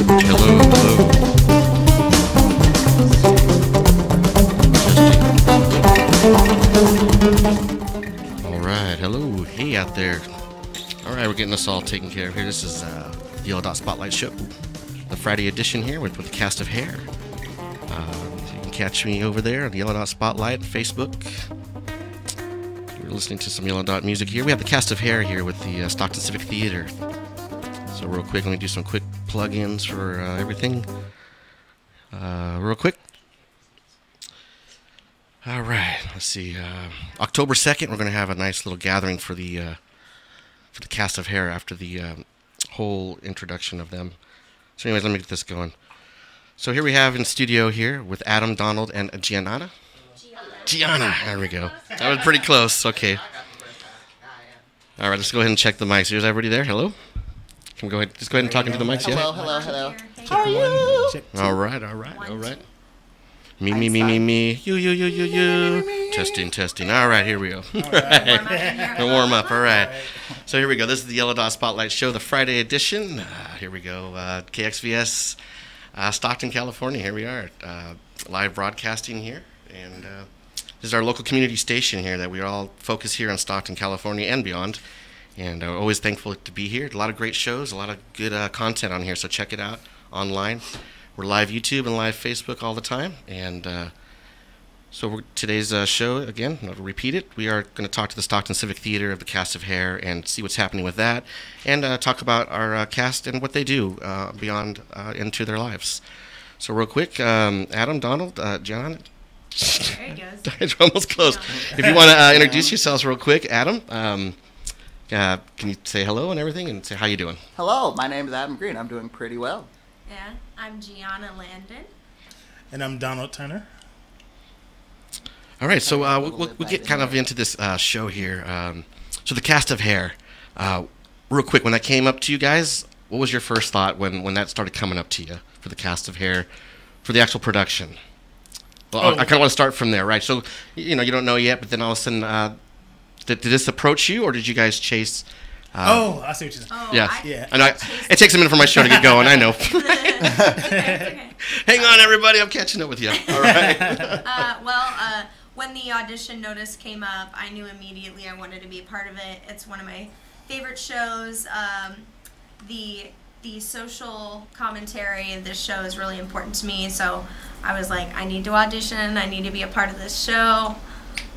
Hello, hello. All right, hello, hey out there. All right, we're getting this all taken care of here. This is the Yellow Dot Spotlight Show, the Friday edition here with the cast of hair. You can catch me over there on the Yellow Dot Spotlight Facebook. We're listening to some Yellow Dot music here. We have the cast of hair here with the Stockton Civic Theater. So real quick, let me do some quick plug-ins for everything. Real quick. All right, let's see. October 2nd, we're going to have a nice little gathering for the cast of hair after the whole introduction of them. So anyways, let me get this going. So here we have in studio here with Adam, Donald, and Gianna. Gianna, there we go. That was pretty close. Okay. All right, let's go ahead and check the mics. Is everybody there? Hello? Can we go ahead? Just go ahead and talk into the mics. Hello, Yeah. hello, hello. How are you? All right. Me. You. Testing. All right, here we go. All right. Warm up. All right. So here we go. This is the Yellow Dot Spotlight Show, the Friday edition. Here we go. KXVS, Stockton, California. Here we are, live broadcasting here, and this is our local community station here that we all focus here on Stockton, California, and beyond. And always thankful to be here. A lot of great shows, a lot of good content on here, so check it out online. We're live YouTube and live Facebook all the time. And so today's show, again, I'll repeat it. We are going to talk to the Stockton Civic Theater of the cast of hair and see what's happening with that. And talk about our cast and what they do beyond into their lives. So real quick, Adam, Donald, John. There he goes. We're almost close. If you want to introduce yourselves real quick, Adam. Can you say hello and everything and say how you doing? Hello, my name is Adam Green. I'm doing pretty well. Yeah, I'm Gianna Landon. And I'm Donald Turner. All right, so we'll get kind of into this show here. So the cast of hair, real quick, when that came up to you guys, what was your first thought when that started coming up to you for the cast of hair, for the actual production? Well, I kind of want to start from there, right? So, you don't know yet, but then all of a sudden, did this approach you, or did you guys chase? I see what you're saying. Oh, yeah. And it takes a minute for my show to get going. I know. okay. Hang on, everybody. I'm catching up with you. All right. When the audition notice came up, I knew immediately I wanted to be a part of it. It's one of my favorite shows. The social commentary of this show is really important to me. So I was like, I need to audition. I need to be a part of this show.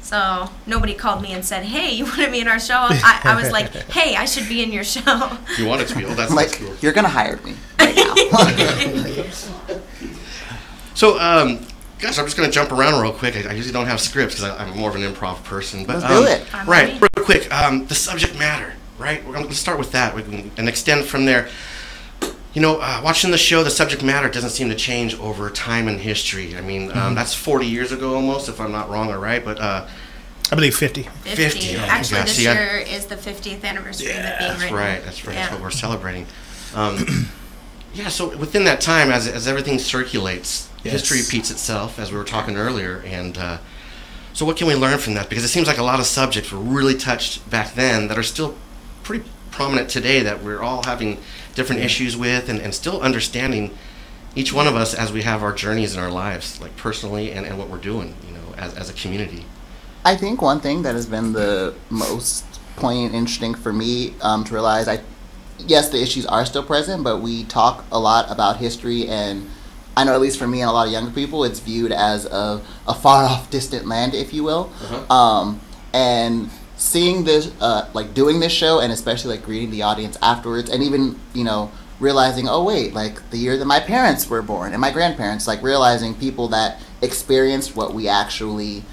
So nobody called me and said, hey, you want to be in our show? I was like, hey, I should be in your show. You wanted to be. Oh, that's Like, cool. you're going to hire me right now. So, guys, I'm just going to jump around real quick. I usually don't have scripts because I'm more of an improv person. But, Let's do it. Right, real quick, the subject matter, right? We're going to start with that and extend from there. Watching the show, the subject matter doesn't seem to change over time in history. I mean, that's 40 years ago almost, if I'm not wrong or right, but... I believe 50. 50. Actually, Yeah, this year is the 50th anniversary of it being written. That's right. Yeah. That's what we're celebrating. So within that time, as everything circulates, Yes. history repeats itself, as we were talking earlier, and so what can we learn from that? Because it seems like a lot of subjects were really touched back then that are still pretty prominent today that we're all having different issues with and still understanding each one of us as we have our journeys in our lives, like personally and what we're doing, as a community. I think one thing that has been the most poignant and interesting for me to realize, yes, the issues are still present, but we talk a lot about history, and I know at least for me and a lot of younger people, it's viewed as a far-off, distant land, if you will. And seeing this, doing this show, and especially greeting the audience afterwards, and even realizing, oh wait, the year that my parents were born and my grandparents, realizing people that experienced what we actually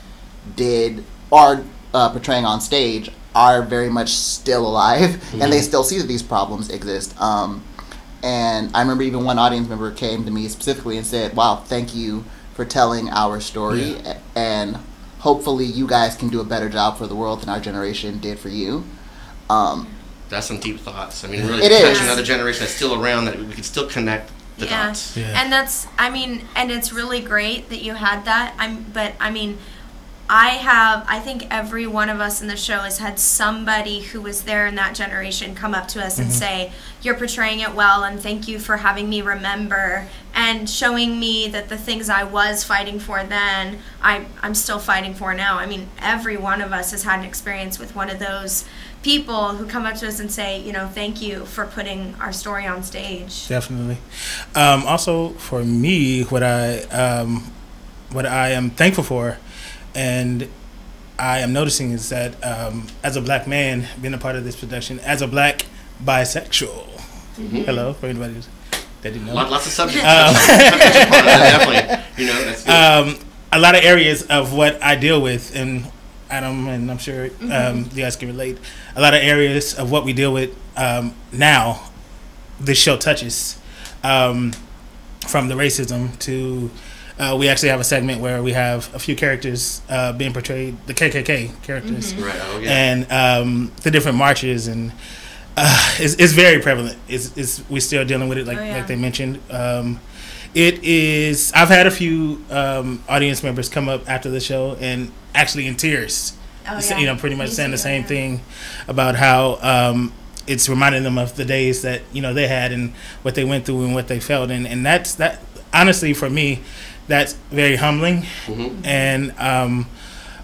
did are portraying on stage are very much still alive, and they still see that these problems exist. And I remember even one audience member came to me specifically and said, wow, thank you for telling our story, and hopefully you guys can do a better job for the world than our generation did for you. That's some deep thoughts. I mean, really It touching is. another generation that's still around, that we can still connect the dots. And that's, and it's really great that you had that. I think every one of us in the show has had somebody who was there in that generation come up to us and say, you're portraying it well, and thank you for having me remember and showing me that the things I was fighting for then, I'm still fighting for now. I mean, every one of us has had an experience with one of those people who come up to us and say, thank you for putting our story on stage. Definitely. Also, for me, what I am thankful for, and I am noticing, is that as a black man, being a part of this production, as a black bisexual, hello, for anybody that didn't know. Lots of subjects. Definitely. That's good. A lot of areas of what I deal with, and Adam, and I'm sure you guys can relate, a lot of areas of what we deal with now, this show touches. From the racism to... we actually have a segment where we have a few characters being portrayed, the KKK characters, Right. Oh, yeah. and the different marches, and it's very prevalent. We're still dealing with it, like they mentioned. It is. I've had a few audience members come up after the show and actually in tears, pretty much saying the same thing about how it's reminding them of the days that they had and what they went through and what they felt, and that honestly for me, that's very humbling, and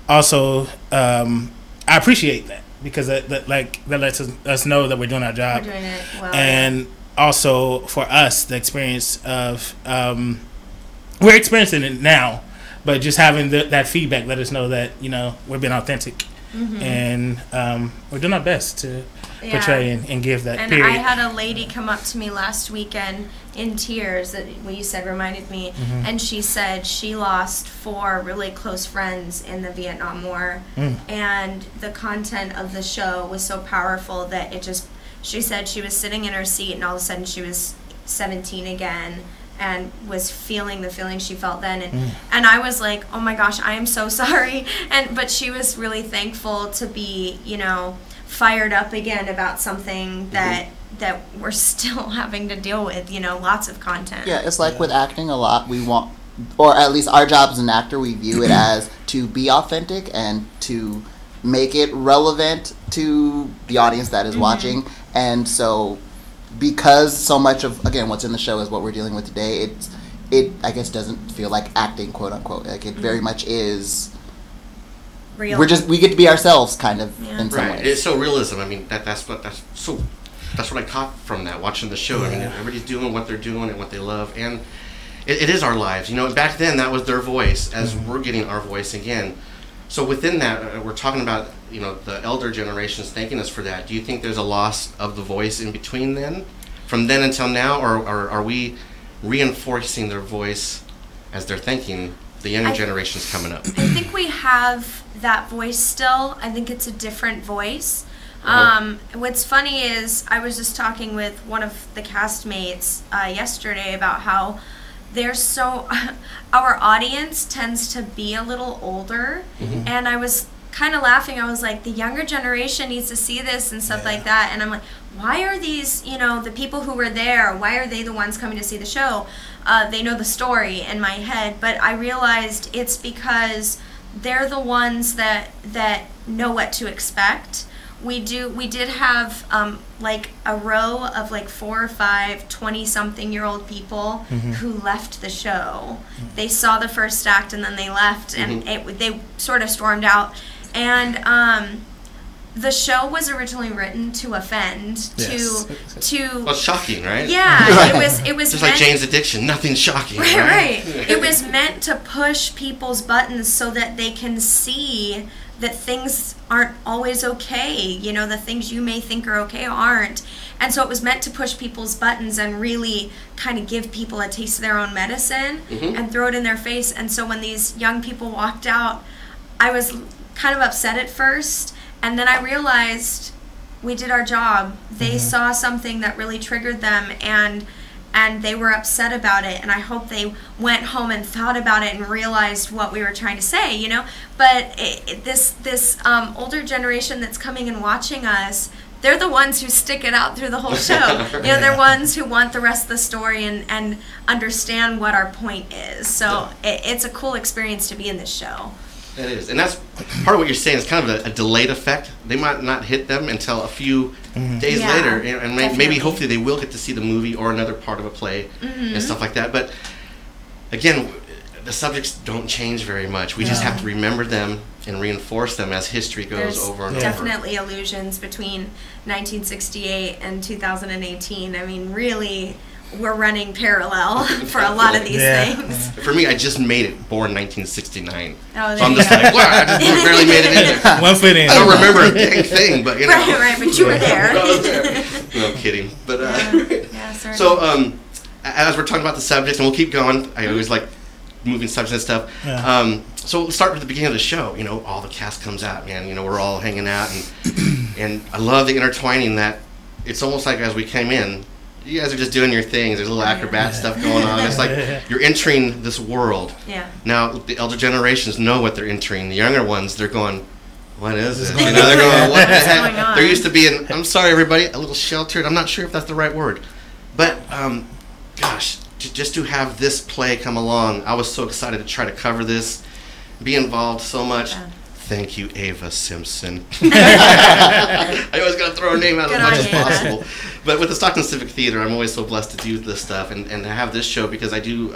also I appreciate that, because that lets us know that we're doing our job. We're doing it well. And also for us, the experience of we're experiencing it now, but just having that feedback let us know that we're being authentic, and we're doing our best to portray and give that. And period. I had a lady come up to me last weekend in tears, that what you said reminded me, and she said she lost 4 really close friends in the Vietnam War, and the content of the show was so powerful that she said she was sitting in her seat and all of a sudden she was 17 again and was feeling the feeling she felt then, and I was like, oh my gosh, I am so sorry, but she was really thankful to be fired up again about something that we're still having to deal with, lots of content. Yeah, it's like with acting a lot, we want, or at least our job as an actor, we view it as to be authentic and to make it relevant to the audience that is watching. And so because so much of, again, what's in the show is what we're dealing with today, it I guess doesn't feel like acting, quote unquote. Like it very much is Real. we get to be ourselves kind of in some Right. ways. It's so realism. I mean, that's what I caught from that, watching the show. I mean, everybody's doing what they're doing and what they love, and it is our lives. Back then that was their voice, as we're getting our voice again. So within that, we're talking about the elder generations thanking us for that. Do you think there's a loss of the voice in between then, from then until now, or are we reinforcing their voice as they're thanking the younger generations coming up? I think we have that voice still. I think it's a different voice. What's funny is I was just talking with one of the castmates yesterday about how our audience tends to be a little older, and I was kind of laughing. I was like, the younger generation needs to see this and stuff like that, and I'm like, why are these, the people who were there, why are they the ones coming to see the show? They know the story in my head, but I realized it's because they're the ones that know what to expect. We did have like a row of like 4 or 5 20-something-year-old people who left the show. They saw the first act and then they left, and they sort of stormed out. And the show was originally written to offend, to Well, it's shocking, right? Yeah, it was just meant, like Jane's Addiction, nothing shocking. Right. It was meant to push people's buttons so that they can see that things aren't always okay. The things you may think are okay aren't. And so it was meant to push people's buttons and really kind of give people a taste of their own medicine and throw it in their face. And so when these young people walked out, I was kind of upset at first. And then I realized we did our job. They saw something that really triggered them, and they were upset about it, and I hope they went home and thought about it and realized what we were trying to say, But this older generation that's coming and watching us, they're the ones who stick it out through the whole show. They're ones who want the rest of the story and understand what our point is. So it's a cool experience to be in this show. That is, and that's part of what you're saying. Is kind of a delayed effect. They might not hit them until a few days later, and maybe hopefully they will get to see the movie or another part of a play and stuff like that. But again, the subjects don't change very much. We just have to remember them and reinforce them as history goes over and over. Definitely allusions between 1968 and 2018. I mean, really, we're running parallel for a lot of these things. For me, I just made it born 1969. Oh, so I'm just like, wow, I just barely made it in there. 1 foot in. I don't remember a dang thing, but you know. Right, but you were there. I was there. No kidding. But certainly. So as we're talking about the subjects, and we'll keep going. I always like moving subjects and stuff. Yeah. So we'll start with the beginning of the show. You know, all the cast comes out, man. You know, we're all hanging out, and I love the intertwining that. It's almost like as we came in, you guys are just doing your things. There's a little acrobat stuff going on. It's like you're entering this world. Yeah. Now, the elder generations know what they're entering. The younger ones, they're going, what is this? You know, they're going, what the heck? They're used to being, I'm sorry, everybody, a little sheltered. I'm not sure if that's the right word. But, gosh, just to have this play come along, I was so excited to try to cover this, be involved so much. Yeah. Thank you, Ava Simpson. I always got to throw her name out as much as possible. But with the Stockton Civic Theater, I'm always so blessed to do this stuff and to have this show because I do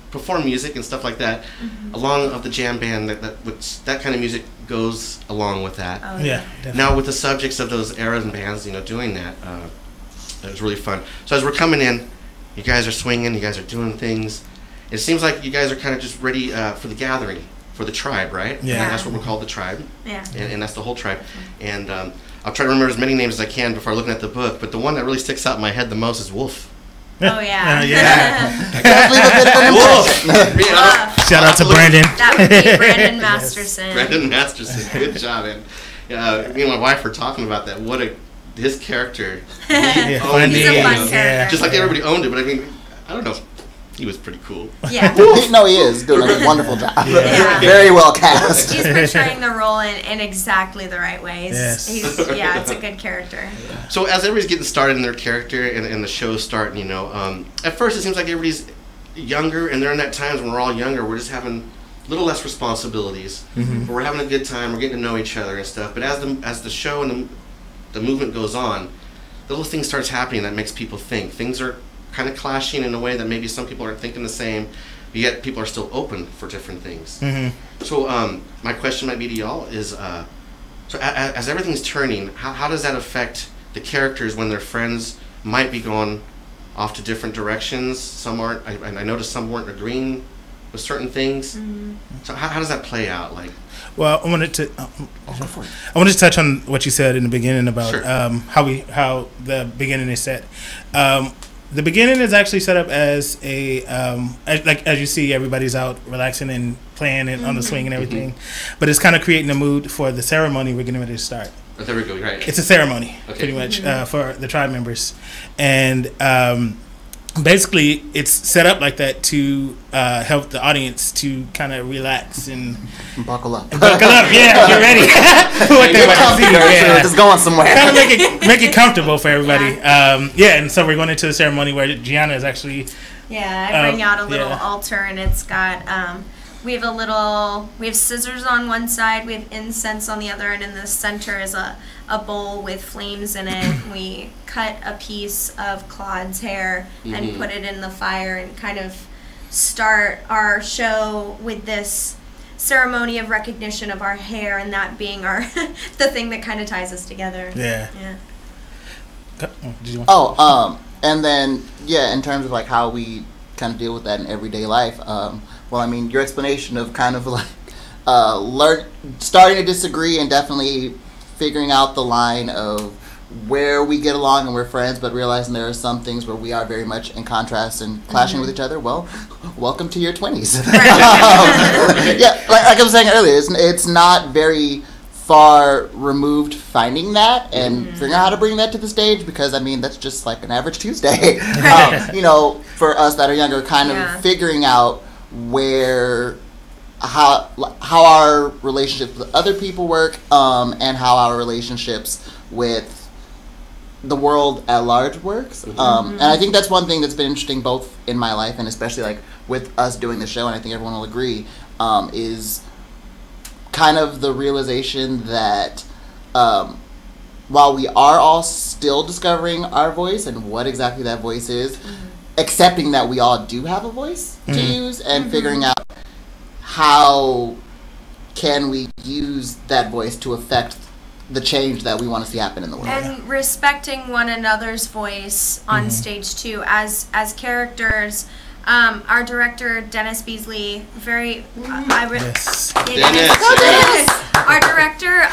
perform music and stuff like that along of the jam band. That kind of music goes along with that. Oh, yeah. Now with the subjects of those eras and bands, you know, doing that, it was really fun. So as we're coming in, you guys are swinging, you guys are doing things. It seems like you guys are kind of just ready for the gathering. For the tribe, right? Yeah. And that's what we're called, the tribe. Yeah. And that's the whole tribe. And I'll try to remember as many names as I can before looking at the book, but the one that really sticks out in my head the most is Wolf. Oh, yeah. I can't believe a bit of Wolf! Shout out to Brandon. That would be Brandon Masterson. Brandon Masterson. Good job, man. Me and my wife were talking about that. His character. He's a fun character. Just like everybody owned it, but I mean, I don't know. He was pretty cool. Yeah. No, he is doing a wonderful job. Yeah. Very well cast. He's portraying the role in exactly the right ways. Yes. It's a good character. So as everybody's getting started in their character and the show's starting, you know, at first it seems like everybody's younger, and there are that times when we're all younger, we're just having a little less responsibilities, but we're having a good time, we're getting to know each other and stuff. But as the show and the movement goes on, little things starts happening that makes people think. Things are kind of clashing in a way that maybe some people aren't thinking the same, but yet people are still open for different things. So my question might be to y'all is, so as everything's turning, how does that affect the characters when their friends might be going off to different directions? Some aren't, I noticed some weren't agreeing with certain things. So how does that play out? Like, well, I wanted to touch on what you said in the beginning about how the beginning is set. The beginning is actually set up as a like as you see, everybody's out relaxing and playing and on the swing and everything, but it's kind of creating a mood for the ceremony we're getting ready to start. Oh, there we go. Right. It's a ceremony, pretty much, for the tribe members, and basically it's set up like that to help the audience to kind of relax and buckle up. Yeah, get ready. Just going somewhere. Kind of make it comfortable for everybody. And so we're going into a ceremony where Gianna is actually. Yeah, I bring out a little altar, and it's got. We have scissors on one side, we have incense on the other, and in the center is a bowl with flames in it. We cut a piece of Claude's hair and put it in the fire and kind of start our show with this ceremony of recognition of our hair, and that being our the thing that kind of ties us together. Yeah. And then, in terms of like how we kind of deal with that in everyday life, well, I mean, your explanation of kind of like starting to disagree and definitely figuring out the line of where we get along and we're friends, but realizing there are some things where we are very much in contrast and clashing with each other. Well, welcome to your 20s. Like I was saying earlier, it's not very far removed finding that and figuring out how to bring that to the stage, because I mean that's just like an average Tuesday. For us that are younger, kind of figuring out how our relationships with other people work, and how our relationships with the world at large works. And I think that's one thing that's been interesting both in my life and especially like with us doing the show, and I think everyone will agree, is kind of the realization that while we are all still discovering our voice and what exactly that voice is, accepting that we all do have a voice to use and figuring out how can we use that voice to affect the change that we want to see happen in the world. And respecting one another's voice on stage too, as characters. Our director Dennis Beasley, Dennis. Our director,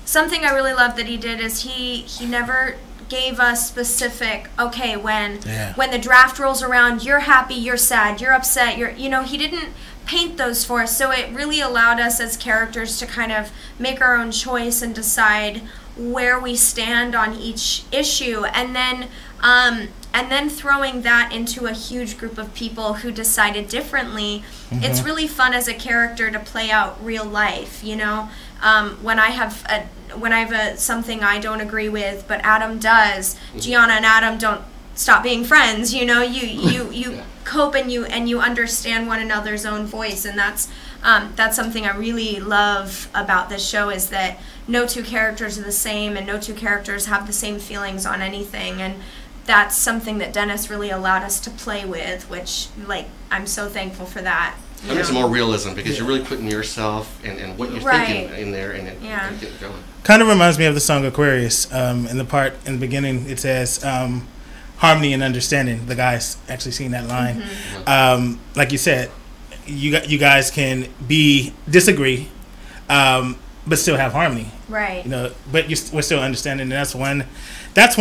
something I really love that he did is he never gave us specific, okay, when the draft rolls around, you're happy, you're sad, you're upset, he didn't paint those for us, so it really allowed us as characters to kind of make our own choice and decide where we stand on each issue, and then throwing that into a huge group of people who decided differently. It's really fun as a character to play out real life, when I have something I don't agree with, but Adam does. Gianna and Adam don't stop being friends. You cope and you understand one another's own voice, and that's something I really love about this show, is that no two characters are the same, and no two characters have the same feelings on anything, and that's something that Dennis really allowed us to play with, which I'm so thankful for that. That makes it more realism, because you're really putting yourself and what you're thinking in there, and get it going. Kind of reminds me of the song Aquarius. In the part in the beginning, it says harmony and understanding. The guys actually seen that line. Like you said, you guys can disagree, but still have harmony. Right. But we're still understanding, and that's one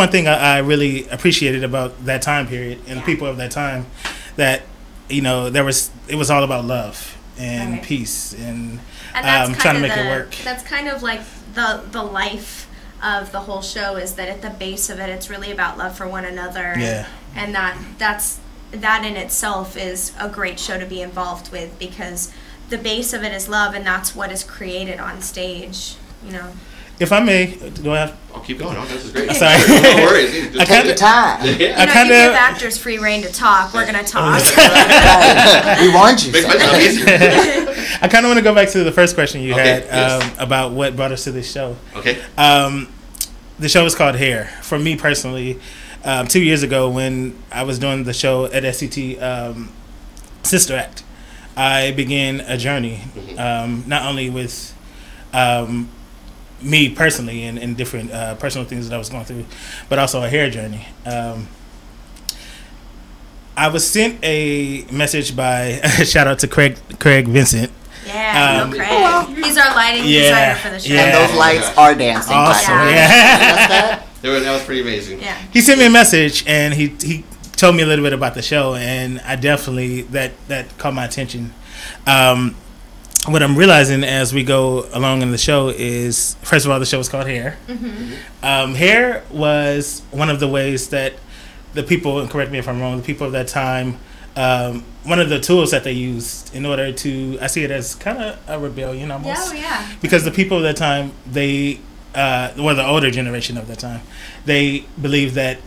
thing I really appreciated about that time period and the people of that time, that it was all about love and peace and trying to make it work. That's kind of like the life of the whole show, is that at the base of it, it's really about love for one another. And that in itself is a great show to be involved with, because the base of it is love, and that's what is created on stage. If I may, go ahead. I'll keep going. This is great. Sorry. No worries. Take your time. You give actors free reign to talk. We're going to talk. We warned you. Makes my job easier. I kind of want to go back to the first question you had about what brought us to this show. Okay. The show is called Hair. For me personally, 2 years ago when I was doing the show at SCT Sister Act, I began a journey, not only with me personally and different personal things that I was going through, but also a hair journey. I was sent a message by shout out to Craig Vincent. Yeah, Craig. He's our lighting designer for the show. And those lights are dancing. Awesome. That was pretty amazing. Yeah. He sent me a message and he told me a little bit about the show, and I definitely that caught my attention. What I'm realizing as we go along in the show is, first of all, the show is called Hair. Hair was one of the ways that the people, and correct me if I'm wrong, the people of that time, one of the tools that they used in order to, I see it as kind of a rebellion almost. Yeah. Because the people of that time, the older generation of that time, they believed that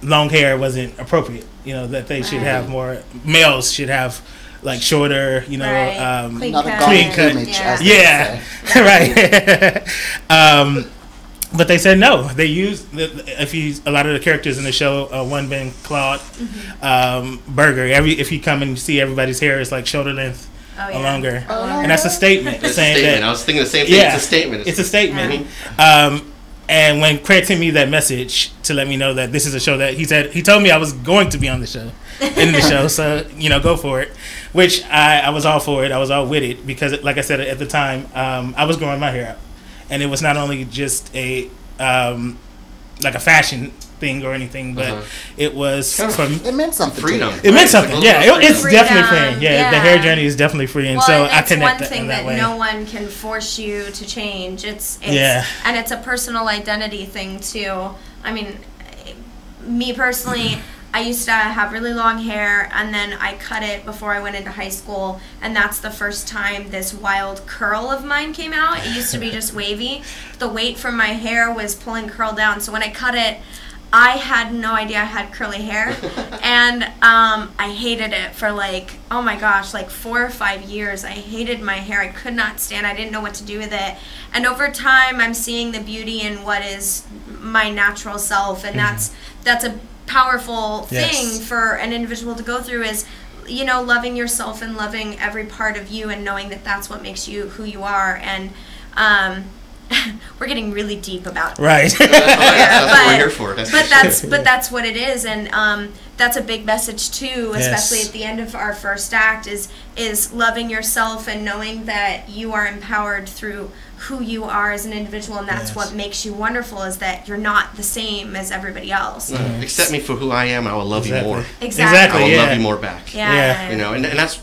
long hair wasn't appropriate. That they should have more, males should have shorter, clean cut. Right. But they said no. They used a lot of the characters in the show. One being Claude Berger. If you come and see everybody's hair is shoulder length or longer, and that's a statement. That I was thinking the same thing. It's a statement. It's a statement. And when Craig sent me that message to let me know that this is a show that he told me I was going to be on the show, so go for it, which I was all for it. I was all with it, because like I said at the time, I was growing my hair out, and it was not only just a fashion thing or anything, but it was it meant something. Freedom. It meant something. It's definitely freeing. The hair journey is definitely freeing. So I connect one thing that way. No one can force you to change. And it's a personal identity thing too. I mean, me personally, I used to have really long hair, and then I cut it before I went into high school, and that's the first time this wild curl of mine came out. It used to be just wavy. The weight from my hair was pulling curl down, so when I cut it, I had no idea I had curly hair, and I hated it for like, oh my gosh, like 4 or 5 years. I hated my hair. I could not stand. I didn't know what to do with it. And over time, I'm seeing the beauty in what is my natural self, and that's a powerful thing for an individual to go through, is, you know, loving yourself and loving every part of you and knowing that that's what makes you who you are. And we're getting really deep about right. That's what we're here for. But that's what it is, and that's a big message too, especially at the end of our first act, is loving yourself and knowing that you are empowered through who you are as an individual, and that's what makes you wonderful, is that you're not the same as everybody else. Accept me for who I am, I will love you more. Exactly. I will love you more back. Yeah. You know, and that's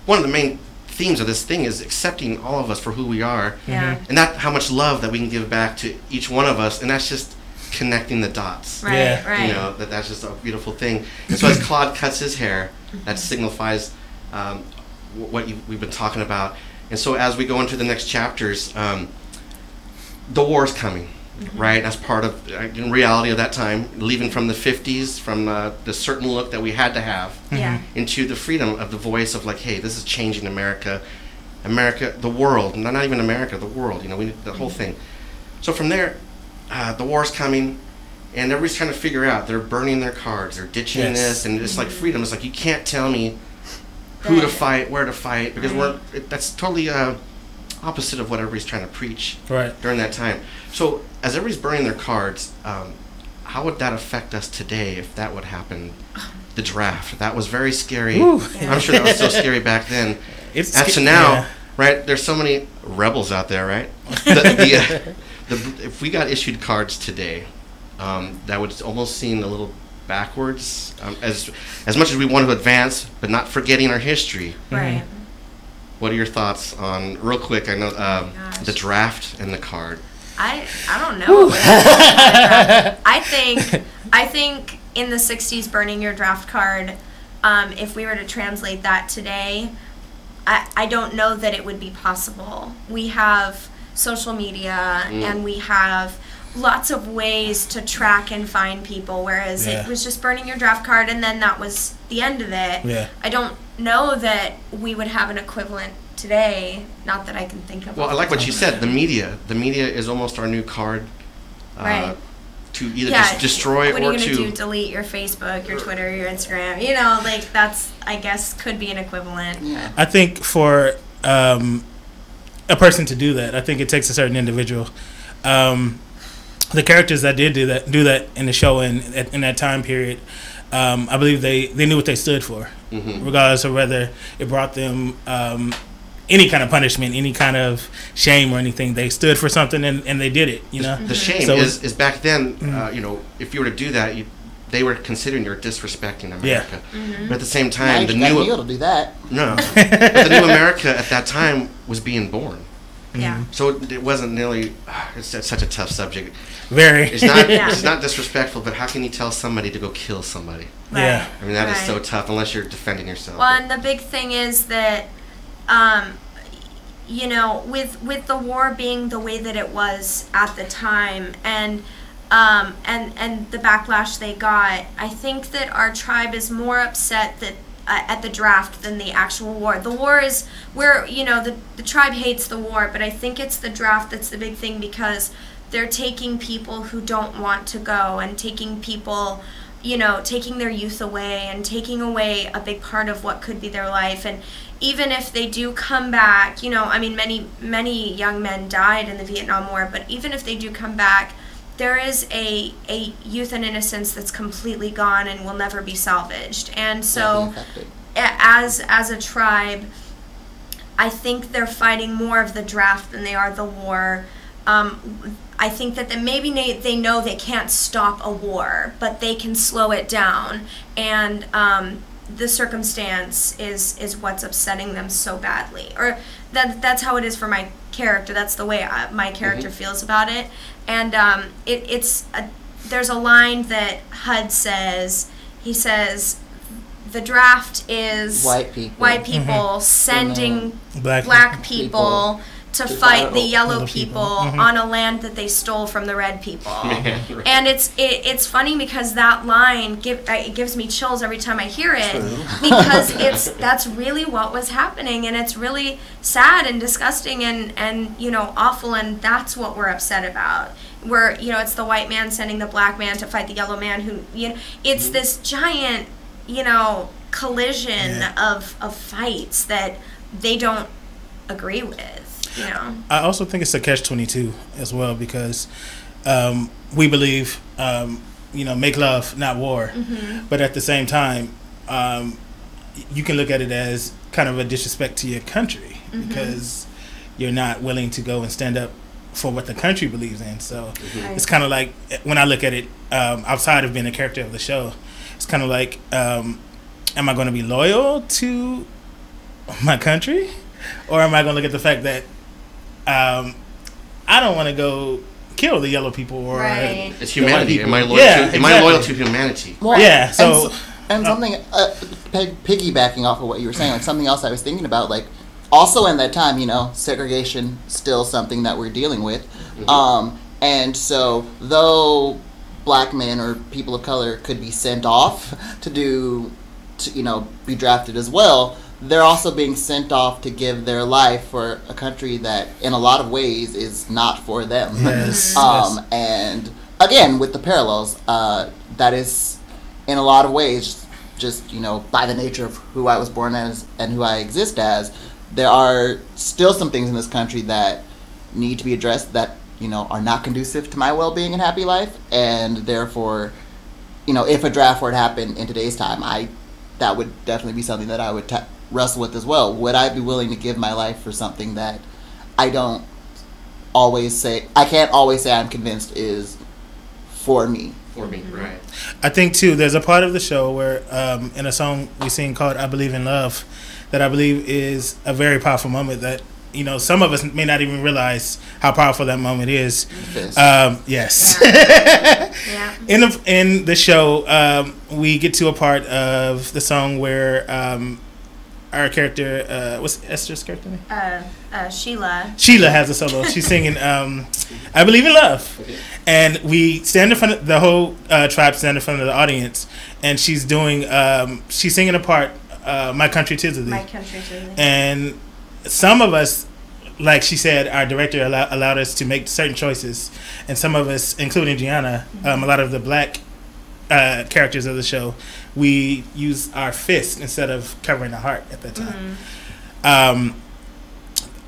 one of the main themes of this thing, is accepting all of us for who we are. And that how much love that we can give back to each one of us, and that's just connecting the dots. Right. You know, that's just a beautiful thing. And so as Claude cuts his hair, that signifies what we've been talking about. And so as we go into the next chapters, the war's coming, right? That's part of in reality of that time, leaving from the 50s, from the certain look that we had to have, into the freedom of the voice of like, hey, this is changing America, the world, not even America, the world. You know, we need the whole thing. So from there, the war's coming, and everybody's trying to figure out. They're burning their cards, they're ditching this, and it's like freedom. It's like, you can't tell me who to fight, where to fight, because that's totally opposite of what everybody's trying to preach during that time. So as everybody's burning their cards, how would that affect us today if that would happen? The draft, that was very scary. I'm sure that was so scary back then. Up to now, right? There's so many rebels out there, right? If we got issued cards today, that would almost seem a little backwards, as much as we want to advance, but not forgetting our history. Right. What are your thoughts on, real quick, I know, the draft and the card? I don't know. I think in the 60s, burning your draft card, if we were to translate that today, I don't know that it would be possible. We have social media, and we have lots of ways to track and find people, whereas it was just burning your draft card and then that was the end of it. I don't know that we would have an equivalent today, not that I can think of. Well, I like what you said, the media is almost our new card, to either just destroy or to... What are you going to do, delete your Facebook, your Twitter, your Instagram, you know, like that's, I guess, could be an equivalent. I think for a person to do that, I think it takes a certain individual. The characters that did do that in the show in that time period, I believe they knew what they stood for, regardless of whether it brought them any kind of punishment, any kind of shame or anything. They stood for something and they did it. You know, the shame is back then. You know, if you were to do that, they were considering you're disrespecting America. But at the same time, the new able to do that. No, but the new America at that time was being born. So it wasn't nearly. It's such a tough subject. Very. It's not. It's not disrespectful, but how can you tell somebody to go kill somebody? I mean, that is so tough unless you're defending yourself. Well, and the big thing is that, you know, with the war being the way that it was at the time, and the backlash they got, I think that our tribe is more upset that. At the draft than the actual war. The war is where, you know, the tribe hates the war, but I think it's the draft that's the big thing, because they're taking people who don't want to go and taking people, you know, taking their youth away and taking away a big part of what could be their life. And even if they do come back, you know, I mean, many young men died in the Vietnam War, but even if they do come back, there is a youth and innocence that's completely gone and will never be salvaged. And so as a tribe, I think they're fighting more of the draft than they are the war. I think that maybe they know they can't stop a war, but they can slow it down. And the circumstance is what's upsetting them so badly. Or that's how it is for my character. That's the way my character feels about it. And there's a line that HUD says. He says, the draft is white people sending black people to fight the yellow people on a land that they stole from the red people. And it's funny because that line it gives me chills every time I hear it, because that's really what was happening, and it's really sad and disgusting and awful, and that's what we're upset about. Where it's the white man sending the black man to fight the yellow man, who it's this giant collision of fights that they don't agree with. I also think it's a catch-22 as well, because we believe make love, not war. But at the same time, you can look at it as kind of a disrespect to your country, because you're not willing to go and stand up for what the country believes in. So it's kind of like, when I look at it outside of being a character of the show, it's kind of like, am I going to be loyal to my country, or am I going to look at the fact that I don't want to go kill the yellow people, or it's humanity. Am I loyal to humanity? Well, So and something piggybacking off of what you were saying, like something else I was thinking about, like also in that time, segregation still something that we're dealing with, and so though black men or people of color could be sent off to be drafted as well, they're also being sent off to give their life for a country that in a lot of ways is not for them. Yes. And again, with the parallels, that is in a lot of ways just by the nature of who I was born as and who I exist as, there are still some things in this country that need to be addressed that are not conducive to my well-being and happy life, and therefore if a draft were to happen in today's time, that would definitely be something that I would wrestle with as well. Would I be willing to give my life for something that I can't always say I'm convinced is for me? For me, right. I think too, there's a part of the show where in a song we sing called "I Believe in Love," that I believe is a very powerful moment that some of us may not even realize how powerful that moment is. Yes. Yeah. In the show, we get to a part of the song where our character, what's Esther's character name? Sheila. Sheila has a solo. She's singing "I Believe in Love," and we stand in front of the whole tribe, stand in front of the audience, and she's singing a part, "My Country 'Tis of Thee." My Country 'Tis of Thee. And some of us, like she said, our director allowed us to make certain choices, and some of us, including Gianna, a lot of the black characters of the show, we use our fist instead of covering our heart at that time.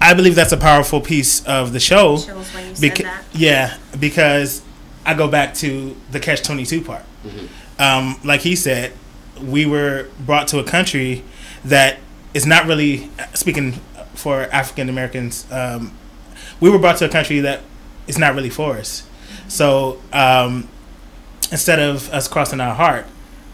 I believe that's a powerful piece of the show. Chills when you said that. Yeah, because I go back to the catch-22 part. Like he said, we were brought to a country that is not really, speaking for African Americans, we were brought to a country that is not really for us. So instead of us crossing our heart,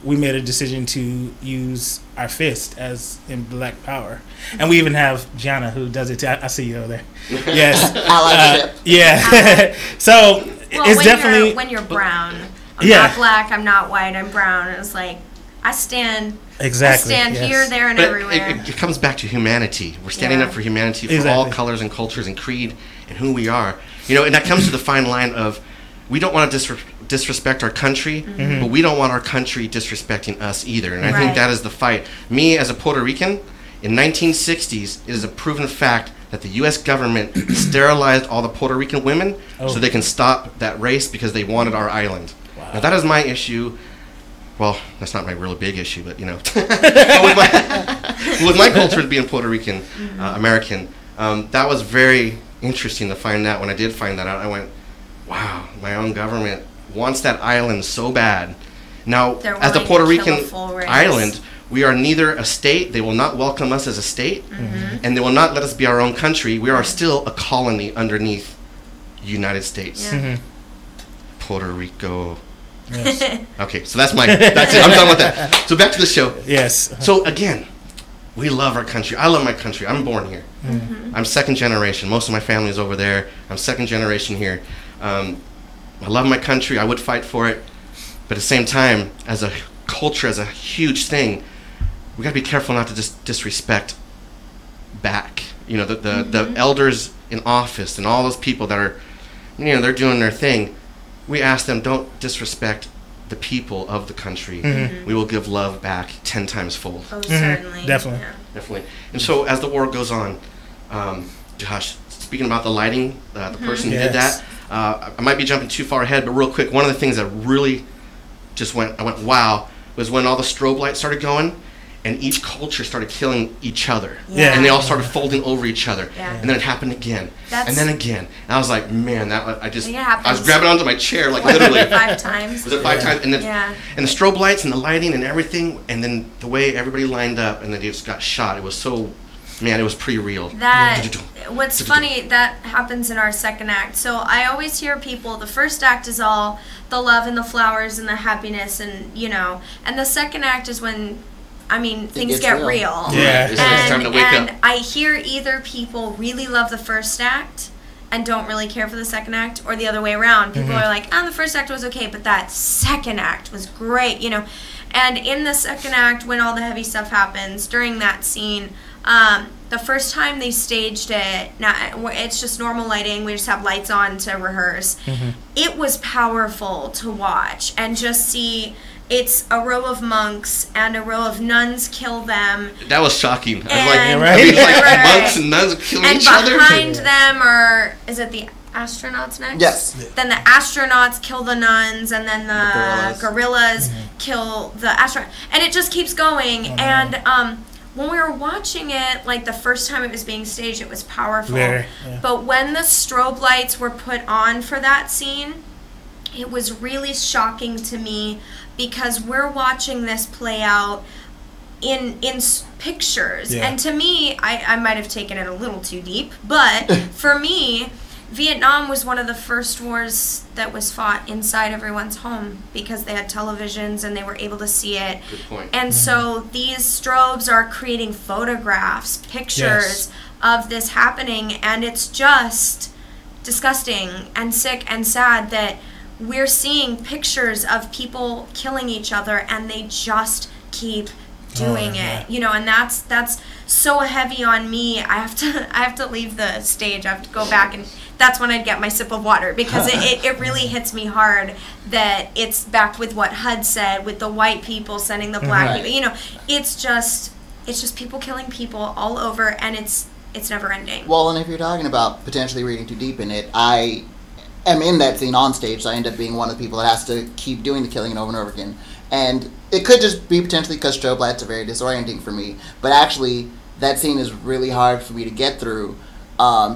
we made a decision to use our fist as in black power. And we even have Gianna who does it too. I see you over there. Yes. I like it. Yeah. So it's definitely... when you're brown. I'm not black, I'm not white, I'm brown. It's like, I stand here, there, and everywhere. It comes back to humanity. We're standing up for humanity, for all colors and cultures and creed and who we are. And that comes to the fine line of, we don't want to disrespect our country, but we don't want our country disrespecting us either. And I think that is the fight. Me, as a Puerto Rican, in 1960s, it is a proven fact that the U.S. government sterilized all the Puerto Rican women so they can stop that race because they wanted our island. Wow. Now, that is my issue. Well, that's not my real big issue, but but with my culture being Puerto Rican, American, that was very interesting to find out. When I did find that out, I went, wow, my own government wants that island so bad. Now, as the Puerto Rican island, we are neither a state, they will not welcome us as a state, and they will not let us be our own country. We are still a colony underneath the United States. Puerto Rico. Yes. Okay, so that's it. I'm done with that. So back to the show. Yes. So again, we love our country. I love my country. I'm born here. I'm second generation. Most of my family is over there. I'm second generation here. I love my country. I would fight for it. But at the same time, as a culture, as a huge thing, we got to be careful not to disrespect back. The elders in office and all those people that are, they're doing their thing, we ask them, don't disrespect the people of the country. We will give love back 10 times fold. Oh, certainly. Definitely. Yeah. Definitely. And so as the war goes on, Josh, speaking about the lighting, the person who did that, I might be jumping too far ahead, but real quick, one of the things that really just I went, wow, was when all the strobe lights started going, and each culture started killing each other. Yeah. And they all started folding over each other. Yeah. And then it happened again. And then again. And I was like, man, I was grabbing onto my chair, like literally. 5 times. Was it 5 times? And then, and the strobe lights and the lighting and everything, and then the way everybody lined up and then they just got shot. It was so, man, it was pretty real. What's funny, that happens in our second act. So I always hear people, the first act is all the love and the flowers and the happiness and, and the second act is when, things get real. Yeah. It's time to wake up. And I hear either people really love the first act and don't really care for the second act, or the other way around. People are like, the first act was okay, but that second act was great, And in the second act, when all the heavy stuff happens, during that scene, the first time they staged it, it's just normal lighting, we just have lights on to rehearse. It was powerful to watch and just see. It's a row of monks and a row of nuns kill them. That was shocking. I was right? Monks and nuns killing each other. And behind them is it the astronauts next? Yes. Then the astronauts kill the nuns, and then the gorillas kill the astronauts. And it just keeps going. And when we were watching it, like the first time it was being staged, it was powerful. But when the strobe lights were put on for that scene, it was really shocking to me, because we're watching this play out in pictures. And to me, I might have taken it a little too deep, but for me, Vietnam was one of the first wars that was fought inside everyone's home, because they had televisions and they were able to see it. Good point. And so these strobes are creating photographs, pictures of this happening, and it's just disgusting and sick and sad that we're seeing pictures of people killing each other, and they just keep doing it. And that's so heavy on me. I have to leave the stage. I have to go back, and that's when I'd get my sip of water, because it really hits me hard that it's back with what HUD said, with the white people sending the black people. It's just people killing people all over, and it's never ending. Well, and if you're talking about potentially reading too deep in it, I am in that scene on stage, so I end up being one of the people that has to keep doing the killing over and over again. And it could just be potentially because strobe lights are very disorienting for me, but actually that scene is really hard for me to get through,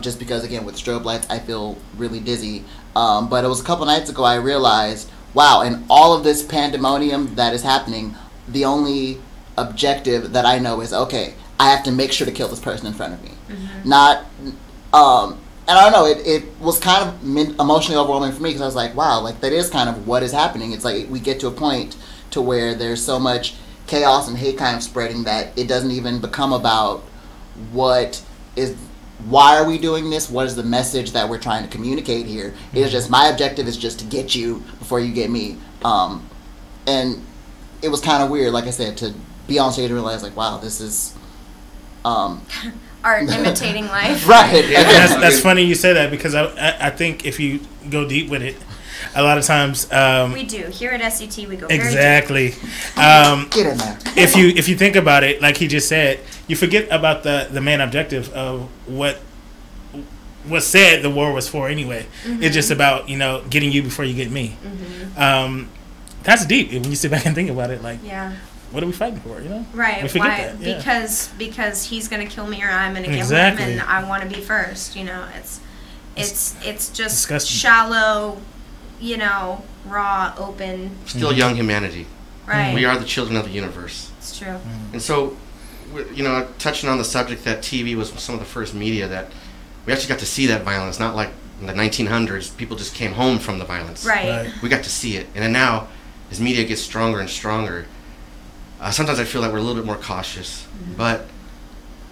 just because, again, with strobe lights I feel really dizzy. But it was a couple nights ago I realized, wow, in all of this pandemonium that is happening, the only objective that I know is, okay, I have to make sure to kill this person in front of me. Not and I don't know, it was kind of emotionally overwhelming for me, because I was like, wow, like that is kind of what is happening. It's like we get to a point to where there's so much chaos and hate kind of spreading that it doesn't even become about why are we doing this? What is the message that we're trying to communicate here? It's just, my objective is just to get you before you get me. And it was kind of weird, like I said, to be on stage and realize, like, wow, this is art imitating life. Right. That's funny you say that, because I think if you go deep with it, a lot of times we do here at SCT. We go exactly. Very deep. Get in there. If you think about it, like he just said, you forget about the main objective of what was said the war was for anyway. It's just about getting you before you get me. That's deep when you sit back and think about it. Like, what are we fighting for? Right? We forget that. Because he's gonna kill me or I'm gonna kill him, and I want to be first. It's just disgusting. Shallow. Raw, open. Still young humanity. Right. We are the children of the universe. It's true. And so, touching on the subject that TV was some of the first media that we actually got to see that violence, not like in the 1900s, people just came home from the violence. Right. We got to see it. And then now, as media gets stronger and stronger, sometimes I feel like we're a little bit more cautious. But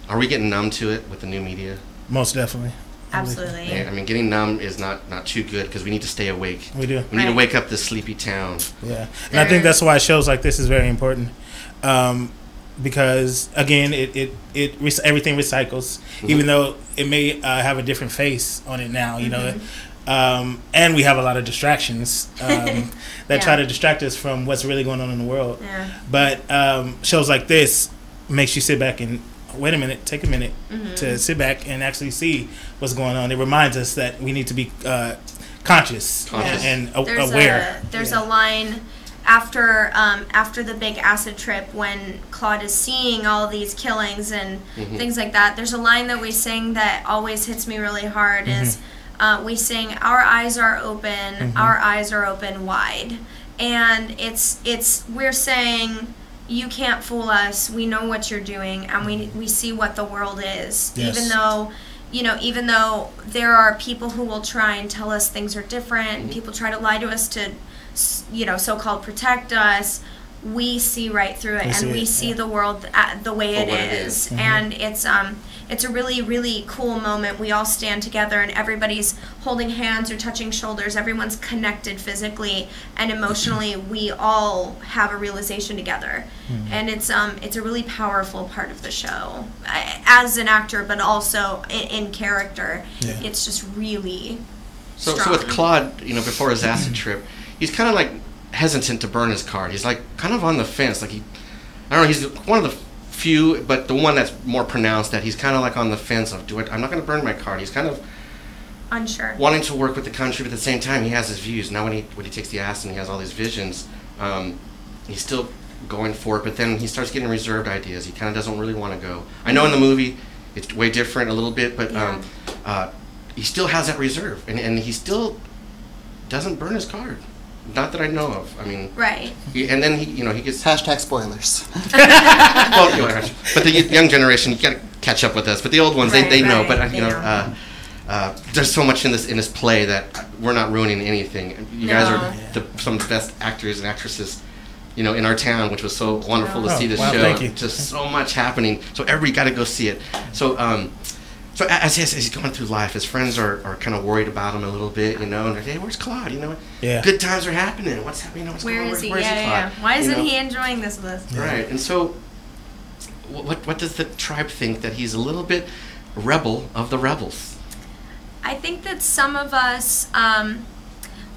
are we getting numb to it with the new media? Most definitely. Absolutely. Yeah, getting numb is not too good, because we need to stay awake. We do. We need to wake up this sleepy town. Yeah, and I think that's why shows like this is very important. because again, everything recycles, even though it may have a different face on it now. You know, and we have a lot of distractions that try to distract us from what's really going on in the world. Yeah. But shows like this makes you sit back and wait a minute, take a minute to sit back and actually see what's going on. It reminds us that we need to be conscious and aware. There's a line after the big acid trip when Claude is seeing all these killings and things like that. There's a line that we sing that always hits me really hard. Is we sing, "Our eyes are open, our eyes are open wide," and we're saying, you can't fool us. We know what you're doing, and we see what the world is. Yes. Even though there are people who will try and tell us things are different, and people try to lie to us to, so-called protect us. We see right through it, and we see the world the way it is. And it's a really, really cool moment. We all stand together, and everybody's holding hands or touching shoulders. Everyone's connected physically and emotionally. We all have a realization together, and it's a really powerful part of the show as an actor, but also in character. Yeah. It's just really strong. So with Claude, before his acid trip, he's kind of like hesitant to burn his card. He's like kind of on the fence. Like I don't know. He's one of the few, but the one that's more pronounced that he's kind of like on the fence of I'm not going to burn my card. He's kind of unsure, wanting to work with the country, but at the same time he has his views. Now when he takes the acid and he has all these visions, he's still going for it, but then he starts getting reserved ideas. He kind of doesn't really want to go. I know in the movie it's way different a little bit, but he still has that reserve, and he still doesn't burn his card. Not that I know of. I mean, right. And then he gets hashtag spoilers. Well, but the young generation, you got to catch up with us. But the old ones, they know. But there's so much in this play that we're not ruining anything. You guys are some of the best actors and actresses, in our town, which was so wonderful to see this show. Thank you. Just so much happening. So everybody got to go see it. So as he's going through life, his friends are kind of worried about him a little bit, and they're, hey, where's Claude? Good times are happening. What's happening? Where is he? Yeah. Why isn't he enjoying this with us? Right. And so, what does the tribe think? That he's a little bit rebel of the rebels? I think that some of us,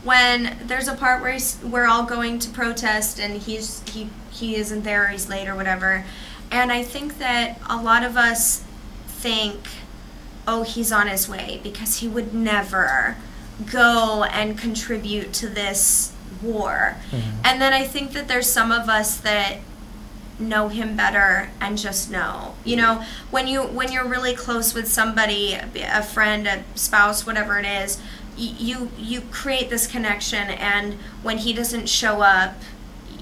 when there's a part where we're all going to protest, and he isn't there, or he's late, or whatever, and I think that a lot of us think, oh, he's on his way, because he would never go and contribute to this war. And then I think that there's some of us that know him better and just know. When you're really close with somebody, a friend, a spouse, whatever it is, you create this connection, and when he doesn't show up,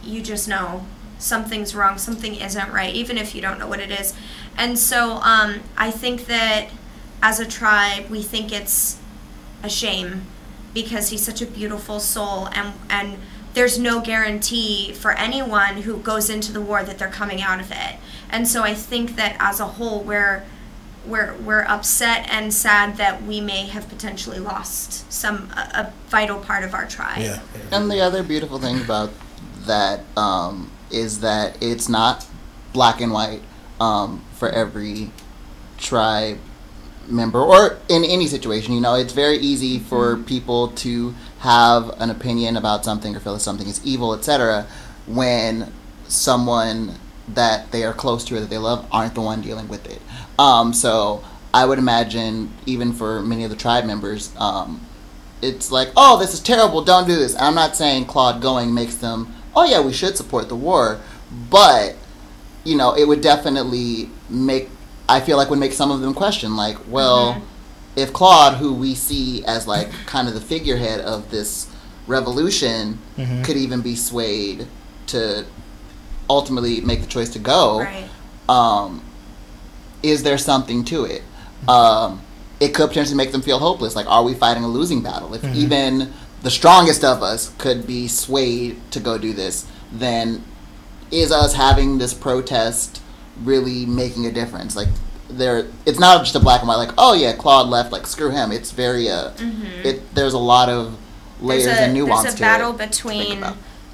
you just know something's wrong, something isn't right, even if you don't know what it is. And so I think that as a tribe, we think it's a shame, because he's such a beautiful soul, and there's no guarantee for anyone who goes into the war that they're coming out of it. And so I think that as a whole, we're upset and sad that we may have potentially lost a vital part of our tribe. Yeah. And the other beautiful thing about that is that it's not black and white for every tribe member, or in any situation. It's very easy for people to have an opinion about something or feel that something is evil, etc., when someone that they are close to or that they love aren't the one dealing with it. So I would imagine, even for many of the tribe members, it's like, oh, this is terrible, don't do this. And I'm not saying Claude going makes them, oh yeah, we should support the war, but it would definitely would make some of them question, like, well, if Claude, who we see as like kind of the figurehead of this revolution, could even be swayed to ultimately make the choice to go, is there something to it? It could potentially make them feel hopeless. Like, are we fighting a losing battle? If even the strongest of us could be swayed to go do this, then is us having this protest really making a difference? Like, it's not just a black and white, like, oh yeah, Claude left, like, screw him. It's very there's a lot of layers and nuance to it. There's a battle between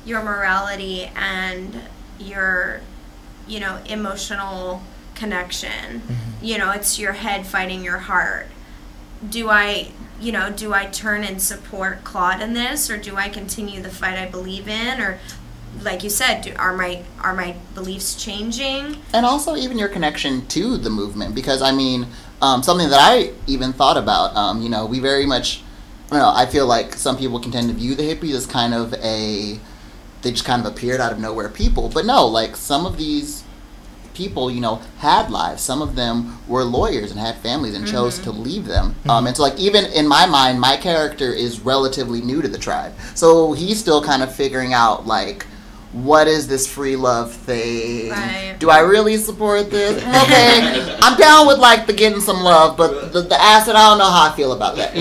your morality and your emotional connection. It's your head fighting your heart. Do I turn and support Claude in this, or do I continue the fight I believe in? Or, like you said, are my beliefs changing? And also even your connection to the movement, because I mean, something that I even thought about, we very much, I feel like some people can tend to view the hippies as kind of they just kind of appeared out of nowhere people. But no, like some of these people, had lives. Some of them were lawyers and had families and chose to leave them. And so like even in my mind, my character is relatively new to the tribe. So he's still kind of figuring out like, what is this free love thing? Right. Do I really support this? Okay, I'm down with like the getting some love, but the acid, I don't know how I feel about that.